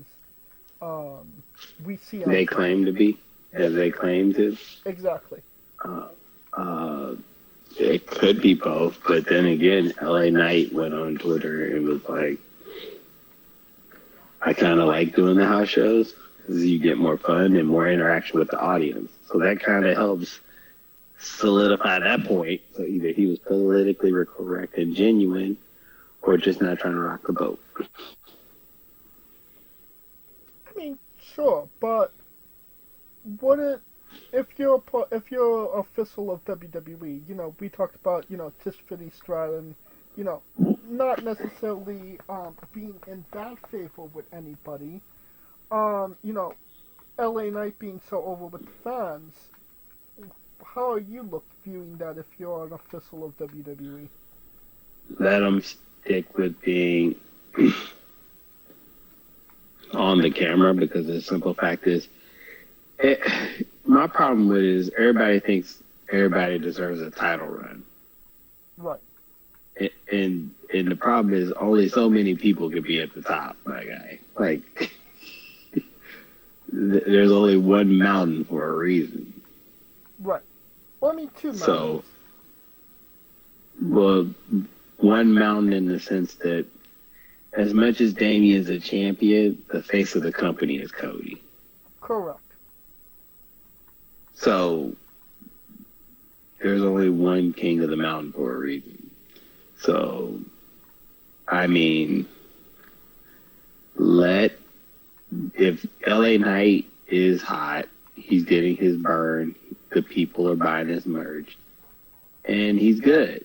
we see on They claim to be, as they claim to. Exactly. It could be both, but then again, LA Knight went on Twitter and was like, I kind of like doing the house shows because you get more fun and more interaction with the audience. So that kind of helps solidify that point. So either he was politically correct and genuine, or just not trying to rock the boat. I mean, sure, but if you're a official of WWE, we talked about, Tiffany Straton, not necessarily being in bad favor with anybody. LA Knight being so over with fans. How are you viewing that if you're an official of WWE? Let them stick with being on the camera, because the simple fact is, my problem with it is everybody thinks everybody deserves a title run. Right. And the problem is only so many people can be at the top, my guy. Like, there's only one mountain for a reason. Right. Well, I mean, two mountains. So, well, one mountain in the sense that as much as Damien's a champion, the face of the company is Cody. Correct. So, there's only one king of the mountain for a reason. So, I mean, if LA Knight is hot, he's getting his burn, the people are buying his merch, and he's good.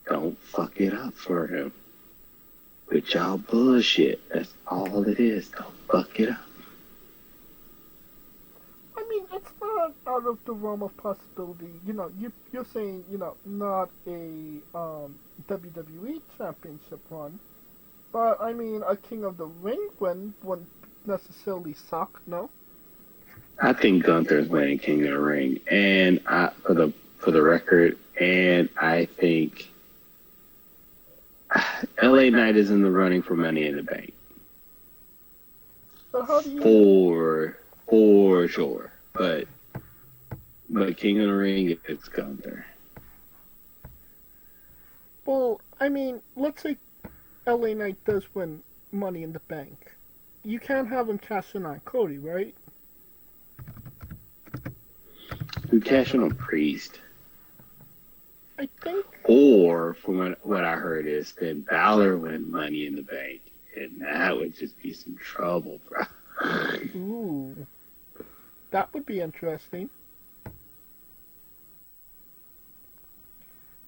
Don't fuck it up for him. With y'all bullshit. That's all it is. Don't fuck it up. I mean, it's not out of the realm of possibility. You're saying, not a WWE championship run. But, I mean, a King of the Ring win wouldn't necessarily suck, no? I think Gunther's winning King of the Ring, and for the record, and I think LA Knight is in the running for Money in the Bank. But how do you... For sure. But King of the Ring, it's Gunther. Well, I mean, let's say LA Knight does win Money in the Bank. You can't have him cash in on Cody, right? You cash in on Priest. I think... Or, from what I heard is, then Balor win Money in the Bank. And that would just be some trouble, bro. Ooh. That would be interesting.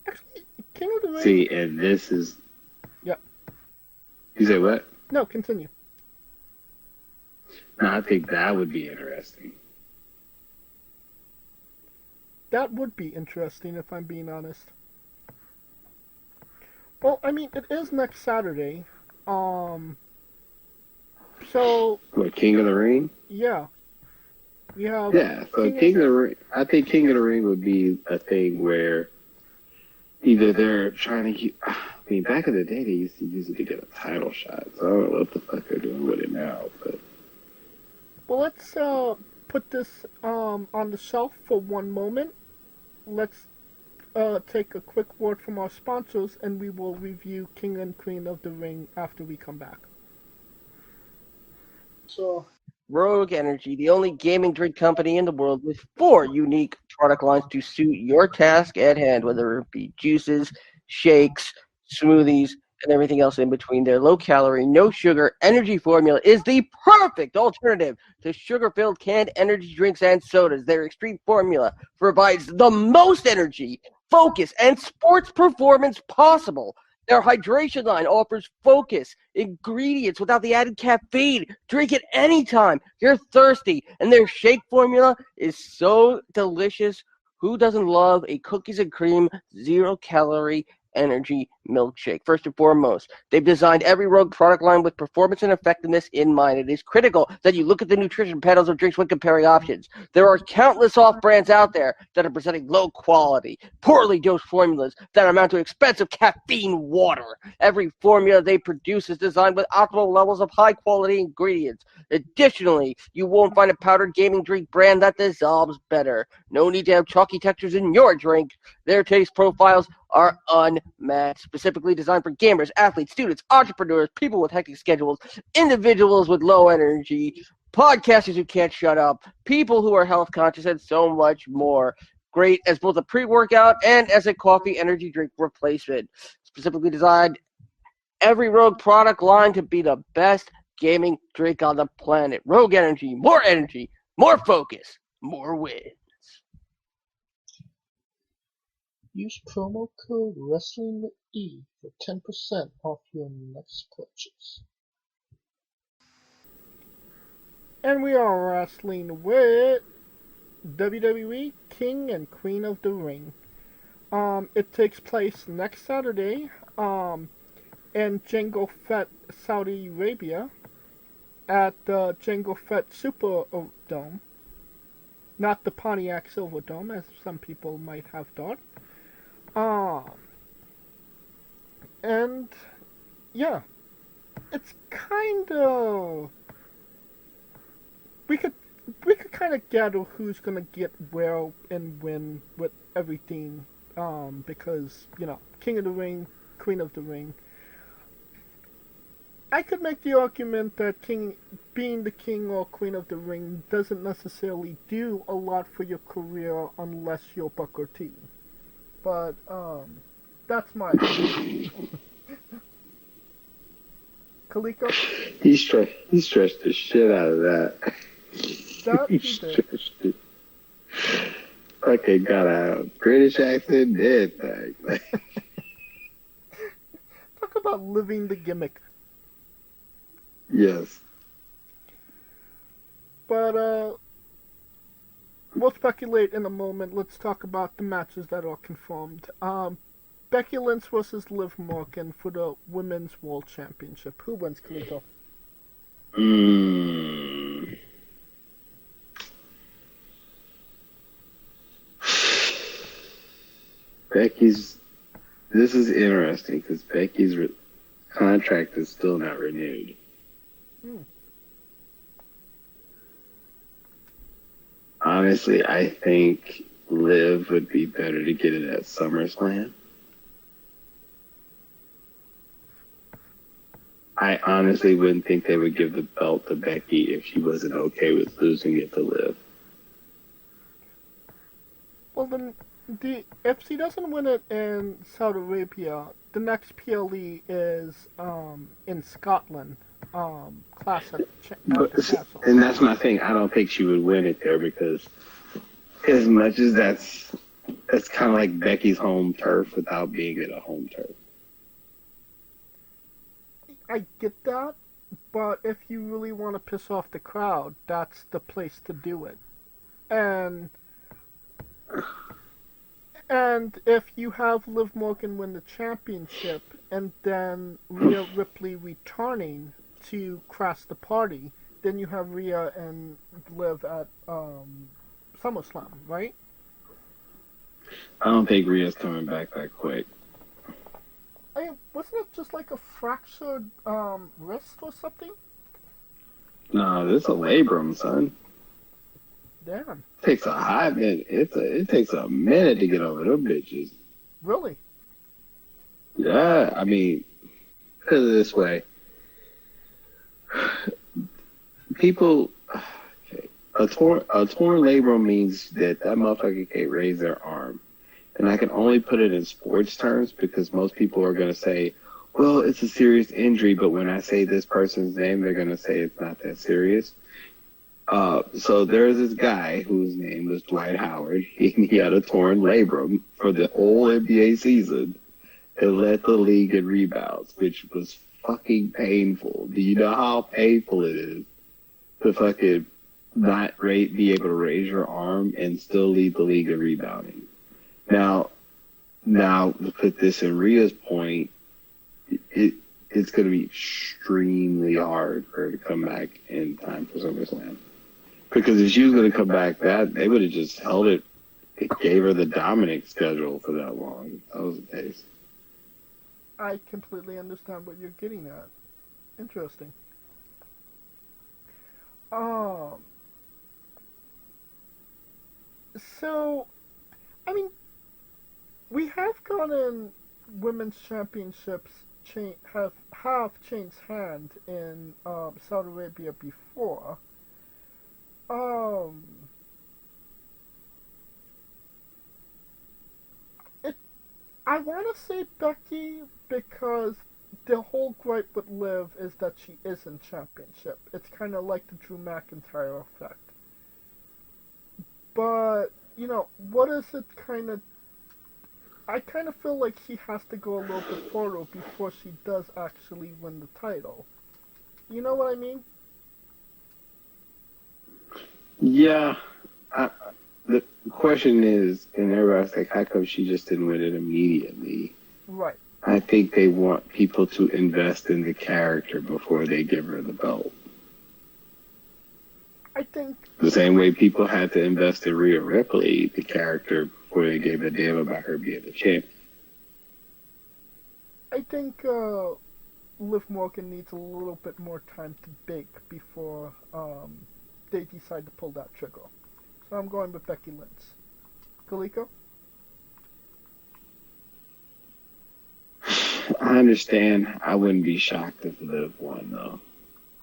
Actually, King of the Ring... See, and this is... Yeah. You say what? No, continue. No, I think that would be interesting. That would be interesting if I'm being honest. Well, I mean, it is next Saturday. Um, so What, King of the Ring? yeah, we have Yeah, so King of the Ring. I think King of the Ring would be a thing where either they're trying to. I mean, back in the day, they used to use it to get a title shot. So I don't know what the fuck they're doing with it now. But Well, let's put this on the shelf for one moment. Let's take a quick word from our sponsors, and we will review King and Queen of the Ring after we come back. So, Rogue Energy, the only gaming drink company in the world with 4 unique product lines to suit your task at hand, whether it be juices, shakes, smoothies, and everything else in between. Their low-calorie, no-sugar energy formula is the perfect alternative to sugar-filled canned energy drinks and sodas. Their extreme formula provides the most energy, focus, and sports performance possible. Their hydration line offers focus, ingredients without the added caffeine. Drink it anytime you're thirsty. And their shake formula is so delicious. Who doesn't love a cookies and cream, 0-calorie energy milkshake? First and foremost, they've designed every Rogue product line with performance and effectiveness in mind. It is critical that you look at the nutrition panels of drinks when comparing options. There are countless off-brands out there that are presenting low-quality, poorly dosed formulas that amount to expensive caffeine water. Every formula they produce is designed with optimal levels of high-quality ingredients. Additionally, you won't find a powdered gaming drink brand that dissolves better. No need to have chalky textures in your drink. Their taste profiles are unmatched, specifically designed for gamers, athletes, students, entrepreneurs, people with hectic schedules, individuals with low energy, podcasters who can't shut up, people who are health conscious, and so much more. Great as both a pre-workout and as a coffee energy drink replacement. Specifically designed every Rogue product line to be the best gaming drink on the planet. Rogue Energy, more focus, more wins. use promo code WRESTLINGWITHE for 10% off your next purchase. And we are wrestling with WWE King and Queen of the Ring. It takes place next Saturday in Jango Fett, Saudi Arabia, at the Jango Fett Superdome, not the Pontiac Silverdome, as some people might have thought. And yeah, it's kind of we could kind of gather who's gonna get where and when with everything, because King of the Ring, Queen of the Ring. I could make the argument that being the king or queen of the ring doesn't necessarily do a lot for your career unless you're Booker T. But that's my Kaliko. he stretched the shit out of that. He stretched it. Okay, got a British accent, dead thing. Talk about living the gimmick. Yes. But we'll speculate in a moment. Let's talk about the matches that are confirmed. Becky Lynch versus Liv Morgan for the Women's World Championship. Who wins, Kaliko? This is interesting because Becky's contract is still not renewed. Honestly, I think Liv would be better to get it at SummerSlam. I honestly wouldn't think they would give the belt to Becky if she wasn't okay with losing it to Liv. Well, then, if she doesn't win it in Saudi Arabia, the next PLE is in Scotland. Class at the Castle. And that's my thing. I don't think she would win it there because as much as that's kind of like Becky's home turf without being at a home turf. I get that, but if you really want to piss off the crowd, that's the place to do it. And And if you have Liv Morgan win the championship and then Rhea Ripley returning to crash the party, then you have Rhea and Liv at SummerSlam, right? I don't think Rhea's coming back that quick. Wasn't it just like a fractured wrist or something? No, this is a labrum, son. Damn. Takes a hot minute. It takes a minute to get over them bitches. Really? Yeah, I mean, put it this way. People, okay, a torn labrum means that motherfucker can't raise their arm. And I can only put it in sports terms because most people are going to say, well, it's a serious injury, but when I say this person's name, they're going to say it's not that serious. So there's this guy whose name was Dwight Howard. He had a torn labrum for the whole NBA season and led the league in rebounds, which was fucking painful. Do you know how painful it is to fucking not be able to raise your arm and still lead the league in rebounding? Now, to put this in Rhea's point, it's going to be extremely hard for her to come back in time for SummerSlam. Because if she was going to come back, they would have just held it. It gave her the Dominic schedule for that long. That was the case. I completely understand what you're getting at. Interesting. So, I mean, we have gotten women's championships have changed hand in Saudi Arabia before. I want to say Becky because the whole gripe with Liv is that she isn't championship. It's kind of like the Drew McIntyre effect. But, you know, what is it kind of... I kind of feel like she has to go a little bit further before she does actually win the title. You know what I mean? Yeah. The question is, and everybody's like, how come she just didn't win it immediately? Right. I think they want people to invest in the character before they give her the belt. I think... The same way people had to invest in Rhea Ripley, the character, before they gave a damn about her being the champ. I think Liv Morgan needs a little bit more time to bake before they decide to pull that trigger. So I'm going with Becky Lynch. Kaliko? I understand. I wouldn't be shocked if Liv won, though.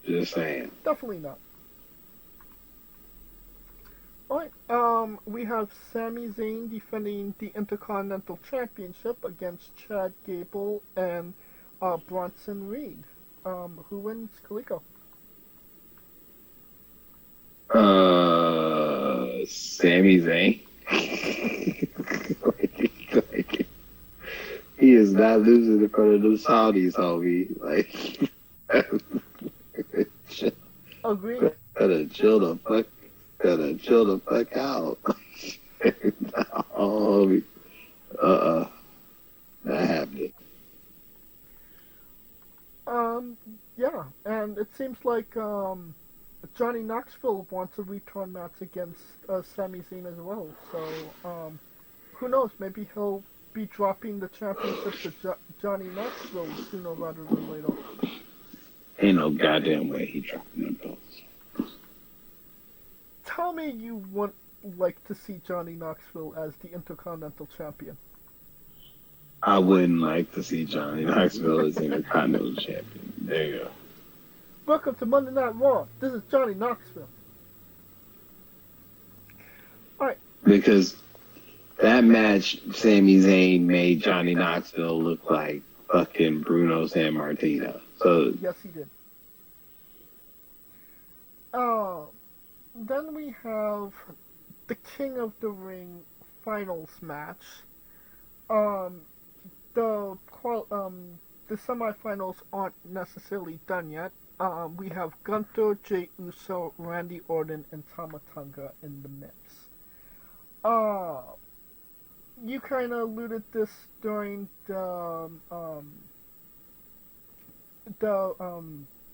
Just saying. Definitely not. Alright, we have Sami Zayn defending the Intercontinental Championship against Chad Gable and Bronson Reed. Who wins? Kaliko? Sami Zayn. He is not losing in front of the Saudis, homie. Like, Agreed. gotta chill the fuck out. Oh, not happening. Yeah, and it seems like Johnny Knoxville wants a return match against Sami Zayn as well. So, who knows? Maybe he'll be dropping the championship to Johnny Knoxville sooner rather than later. Ain't no goddamn way he dropping them belts. Tell me you want like to see Johnny Knoxville as the Intercontinental Champion. I wouldn't like to see Johnny Knoxville as Intercontinental Champion. There you go. Welcome to Monday Night Raw. This is Johnny Knoxville. Alright. Because that match, Sami Zayn made Johnny Knoxville look like fucking Bruno Sammartino. So yes, he did. Then we have the King of the Ring finals match. The semifinals aren't necessarily done yet. We have Gunther, Jey Uso, Randy Orton, and Tama Tonga in the mix. you kind of alluded this during the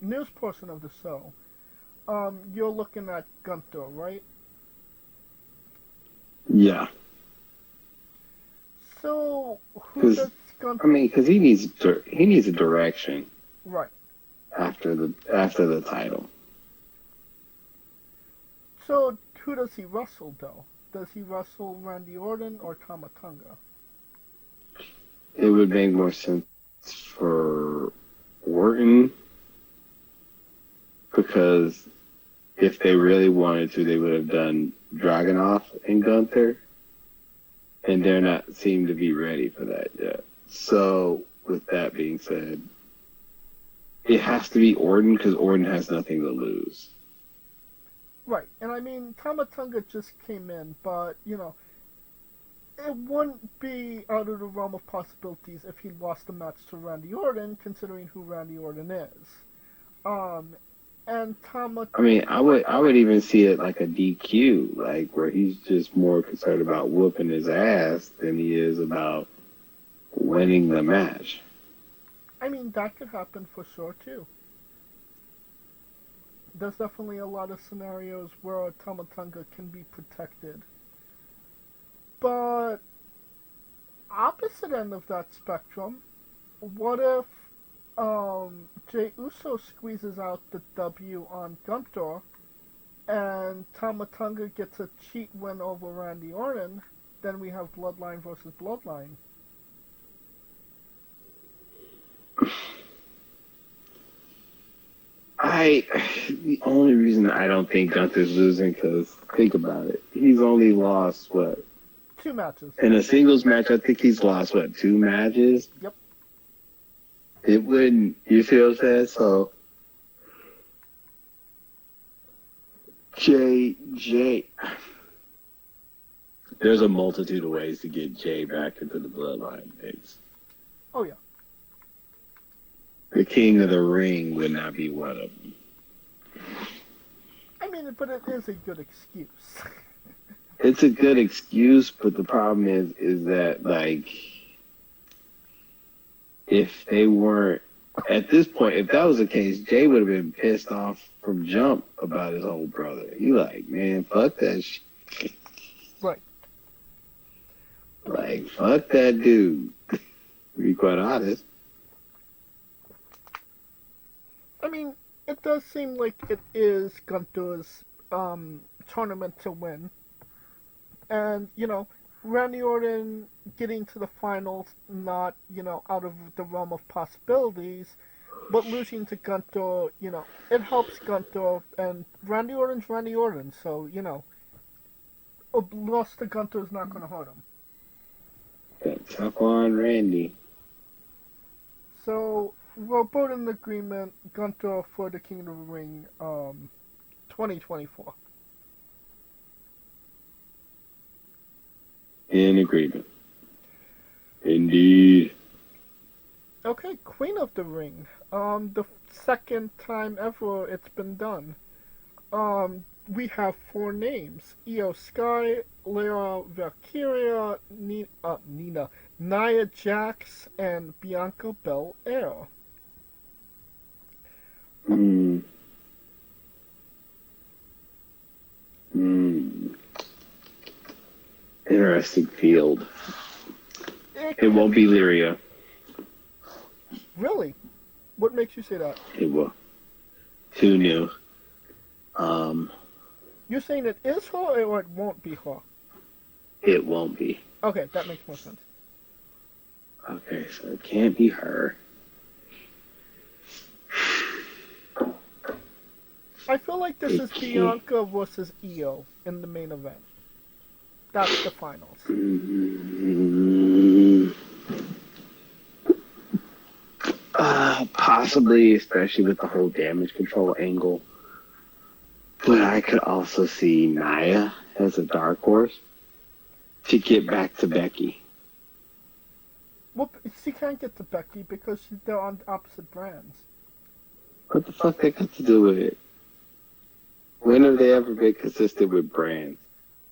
news portion of the show. You're looking at Gunther, right? Yeah. So who does Gunther? I mean, because he needs a direction Right. after the title. So who does he wrestle though? Does he wrestle Randy Orton or Tama Tonga? It would make more sense for Orton, because if they really wanted to, they would have done Dragunov and Gunther, and they're not seem to be ready for that yet. So, with that being said, it has to be Orton because Orton has nothing to lose. Right, and I mean, Tama Tonga just came in, but, it wouldn't be out of the realm of possibilities if he lost the match to Randy Orton, considering who Randy Orton is. And Tama... I mean, I would even see it like a DQ, like where he's just more concerned about whooping his ass than he is about winning the match. I mean, that could happen for sure, too. There's definitely a lot of scenarios where Tama Tonga can be protected. But, opposite end of that spectrum, what if Jey Uso squeezes out the W on Gunther and Tama Tonga gets a cheat win over Randy Orton? Then we have Bloodline versus Bloodline. The only reason I don't think Gunther's losing, because think about it, he's only lost what? 2 matches. In a singles match, I think he's lost what, 2 matches? Yep. It wouldn't, you see what I'm saying? So, Jay, there's a multitude of ways to get Jay back into the Bloodline mix. Oh, yeah. The King of the Ring would not be one of them. I mean, but it is a good excuse. It's a good excuse, but the problem is that, like, if they weren't, at this point, if that was the case, Jay would have been pissed off from jump about his old brother. He like, man, fuck that shit. Right. Like, fuck that dude. To be quite honest. I mean, it does seem like it is Gunther's tournament to win. And, Randy Orton getting to the finals, not, out of the realm of possibilities, but losing to Gunther, it helps Gunther, and Randy Orton's Randy Orton, so, a loss to Gunther is not going to hurt him. Yeah, tough on Randy. So, we're both in agreement, Gunther for the King of the Ring, 2024. In agreement. Indeed. Okay, Queen of the Ring. The second time ever it's been done. We have 4 names: Io Sky, Lyra Valkyria, Nina, Nia Jax, and Bianca Belair. Interesting field. It won't be Lyria. Really? What makes you say that? It will. Too new. You're saying it is her or it won't be her? It won't be. Okay, that makes more sense. Okay, so it can't be her. I feel like this is Bianca versus Io in the main event. That's the finals. Possibly, especially with the whole damage control angle. But I could also see Nia as a dark horse to get back to Becky. Well, she can't get to Becky because they're on opposite brands. What the fuck they got to do with it? When have they ever been consistent with brands?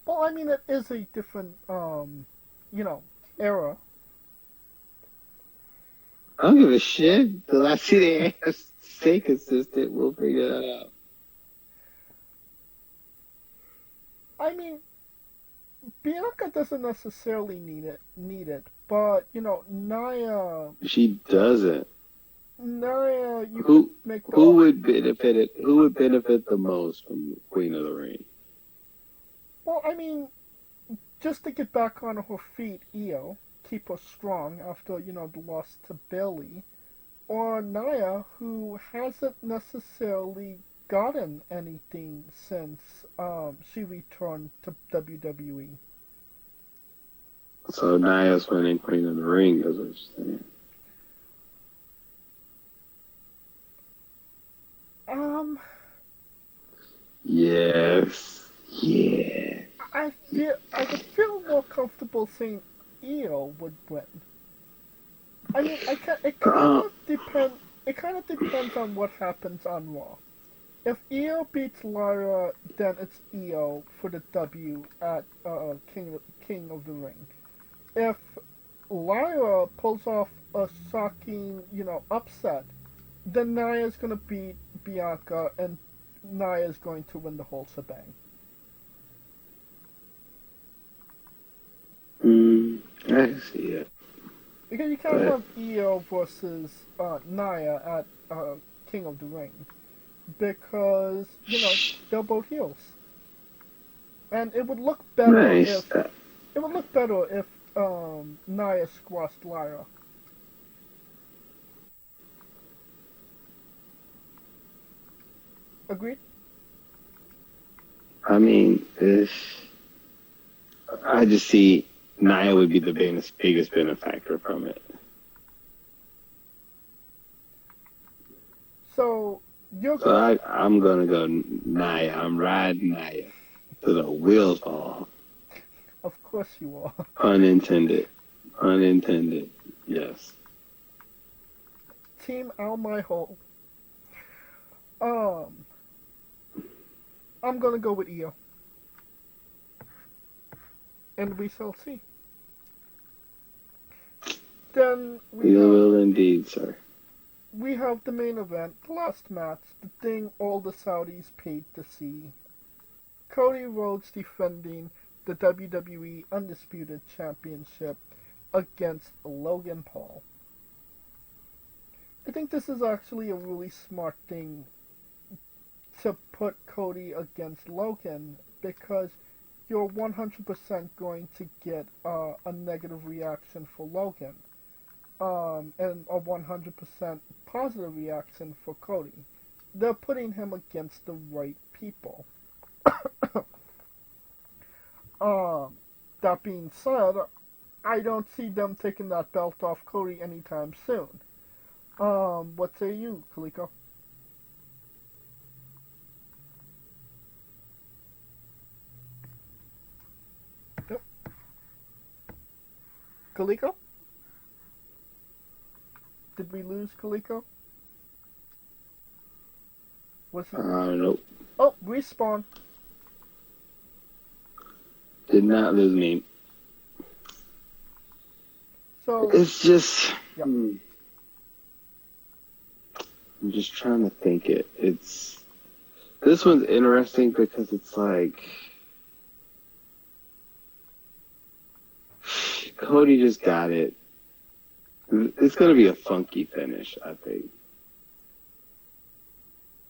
Well, I mean, it is a different era. I don't give a shit. Till I see the ass stay consistent, we'll figure that out. I mean, Bianca doesn't necessarily need it, but Nia, She doesn't. you Who could make the who would benefit it? Who would benefit the most from Queen of the Ring? well, I mean, just to get back on her feet, Io, keep her strong after the loss to Bailey, or Nia, who hasn't necessarily gotten anything since she returned to WWE. So Nia's winning Queen of the Ring, is what you're saying. Yes. Yeah. I feel more comfortable saying Io would win. I mean, it kind of depends. It kind of depends on what happens on Raw. If Io beats Lyra, then it's Io for the W at King of the Ring. If Lyra pulls off a shocking, upset, then Nia's gonna beat Bianca, and Nia's going to win the whole shebang. I see it. Because you can't have Io versus Nia at King of the Ring. Because, they're both heels. And it would look better if Nia squashed Lyra. Agreed? I mean, I just see Nia would be the biggest benefactor from it. So I'm gonna go Nia. I'm riding Nia to the wheels fall. Of course you are. Unintended. Unintended. Yes. Team out my hole. I'm gonna go with Io. And we shall see. Then We will indeed, sir. we have the main event, the last match, the thing all the Saudis paid to see. Cody Rhodes defending the WWE Undisputed Championship against Logan Paul. I think this is actually a really smart thing to put Cody against Logan, because you're 100% going to get a negative reaction for Logan, and a 100% positive reaction for Cody. They're putting him against the right people. That being said, I don't see them taking that belt off Cody anytime soon. What say you, Kaliko? Yep. Kaliko? Did we lose Kaliko? Was he? Nope. Oh, respawn. Did not lose me. So It's just. Yep. I'm just trying to think it. This one's interesting because it's like Cody just got it. It's gonna be a funky finish, I think.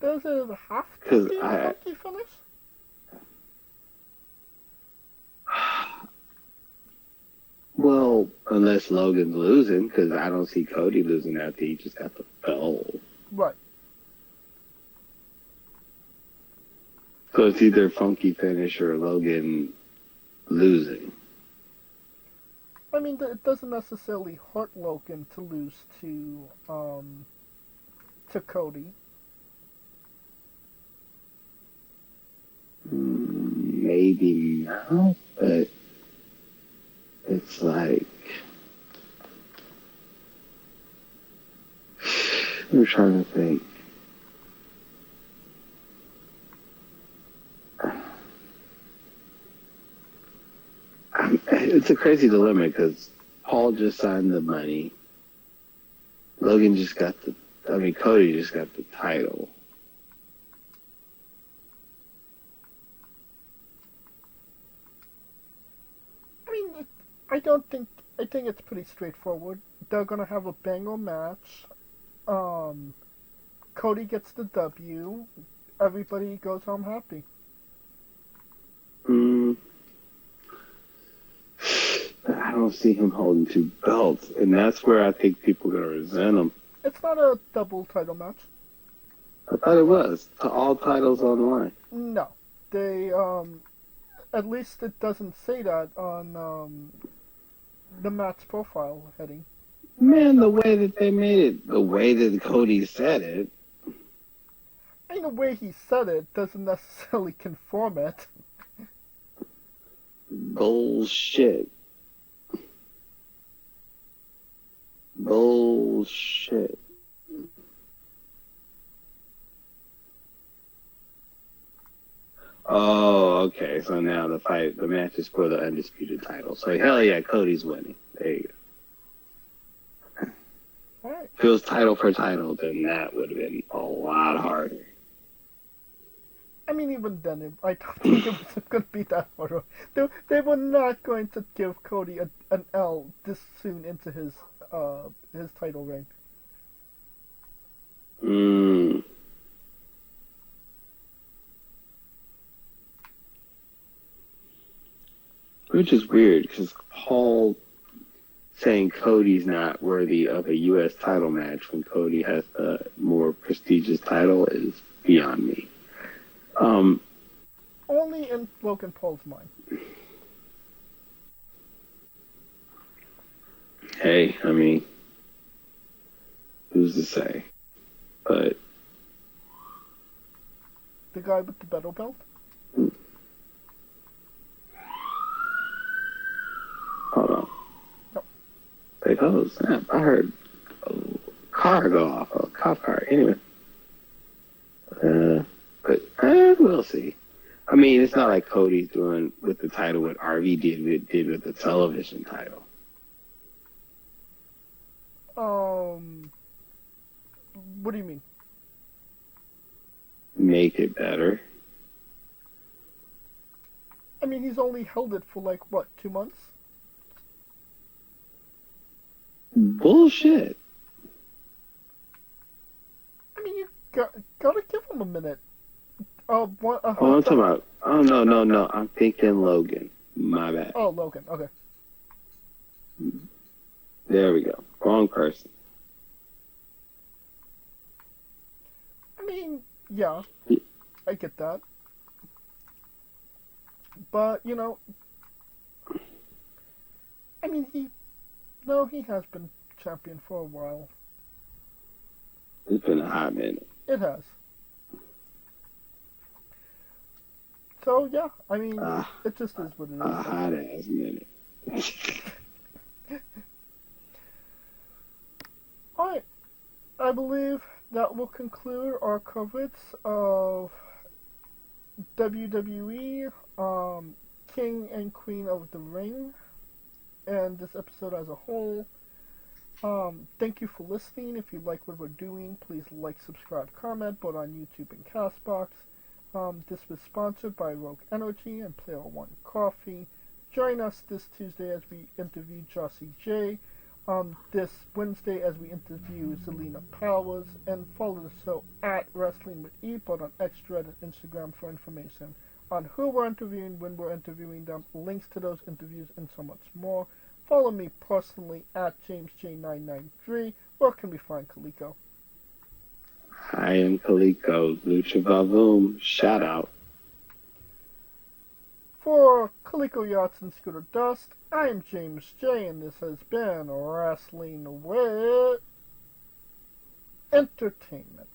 does it have to be a funky finish? Well, unless Logan's losing, because I don't see Cody losing after he just got the belt. Right. So it's either funky finish or Logan losing. I mean, it doesn't necessarily hurt Logan to lose to Cody. Maybe not, but it's like I'm trying to think. it's a crazy dilemma because Paul just signed the money. Logan just got Cody just got the title. I mean, I think it's pretty straightforward. They're gonna have a banger match. Cody gets the W. Everybody goes home happy. I don't see him holding 2 belts, and that's where I think people are gonna resent him. It's not a double title match. I thought it was all titles on the line. No, they at least it doesn't say that on the match profile heading. Man, the way that they made it, the way that Cody said it. I mean, the way he said it doesn't necessarily conform it. Bullshit. Bullshit. Oh, okay. So now the match is for the undisputed title. So hell yeah, Cody's winning. There you go. All right. If it was title for title, then that would have been a lot harder. I mean, even then, I don't think it was going to be that hard. They were not going to give Cody an L this soon into his title reign. Which is weird, because Paul saying Cody's not worthy of a U.S. title match when Cody has a more prestigious title is beyond me. Only in Logan Paul's mind. Hey, I mean, who's to say? But The guy with the battle belt? hold on. No. Like, oh snap! I heard a car go off, a cop car. Anyway, but we'll see. I mean, it's not like Cody's doing with the title what RV did with the television title. What do you mean? Make it better. I mean, he's only held it for like, what, 2 months? Bullshit. I mean, you gotta give him a minute. I'm talking about. Oh no! I'm thinking Logan. My bad. Oh, Logan. Okay. There we go. Wrong person. I mean, yeah, I get that. But, you know, I mean, he has been champion for a while. It's been a hot minute. It has. So, yeah, I mean, it just is what it is. A hot ass minute. Alright, I believe that will conclude our coverage of WWE King and Queen of the Ring and this episode as a whole. Thank you for listening. If you like what we're doing, please like, subscribe, comment, both on YouTube and Castbox. This was sponsored by Rogue Energy and Player One Coffee. Join us this Tuesday as we interview Jossie J. This Wednesday as we interview Zelina Powers, and follow the show at Wrestling with E, both on X, Thread, and Instagram for information on who we're interviewing, when we're interviewing them, links to those interviews, and so much more. Follow me personally at JamesJ993. Where can we find Kaliko? I am Kaliko, Lucha Vavoom, shout out. For Kaliko Yachts and Scooter Dust, I am James J, and this has been Wrestling with Entertainment.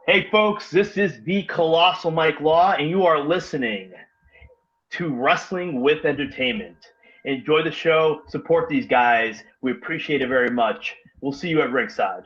Hey folks, this is the Colossal Mike Law, and you are listening to Wrestling with Entertainment. Enjoy the show, support these guys. We appreciate it very much. We'll see you at ringside.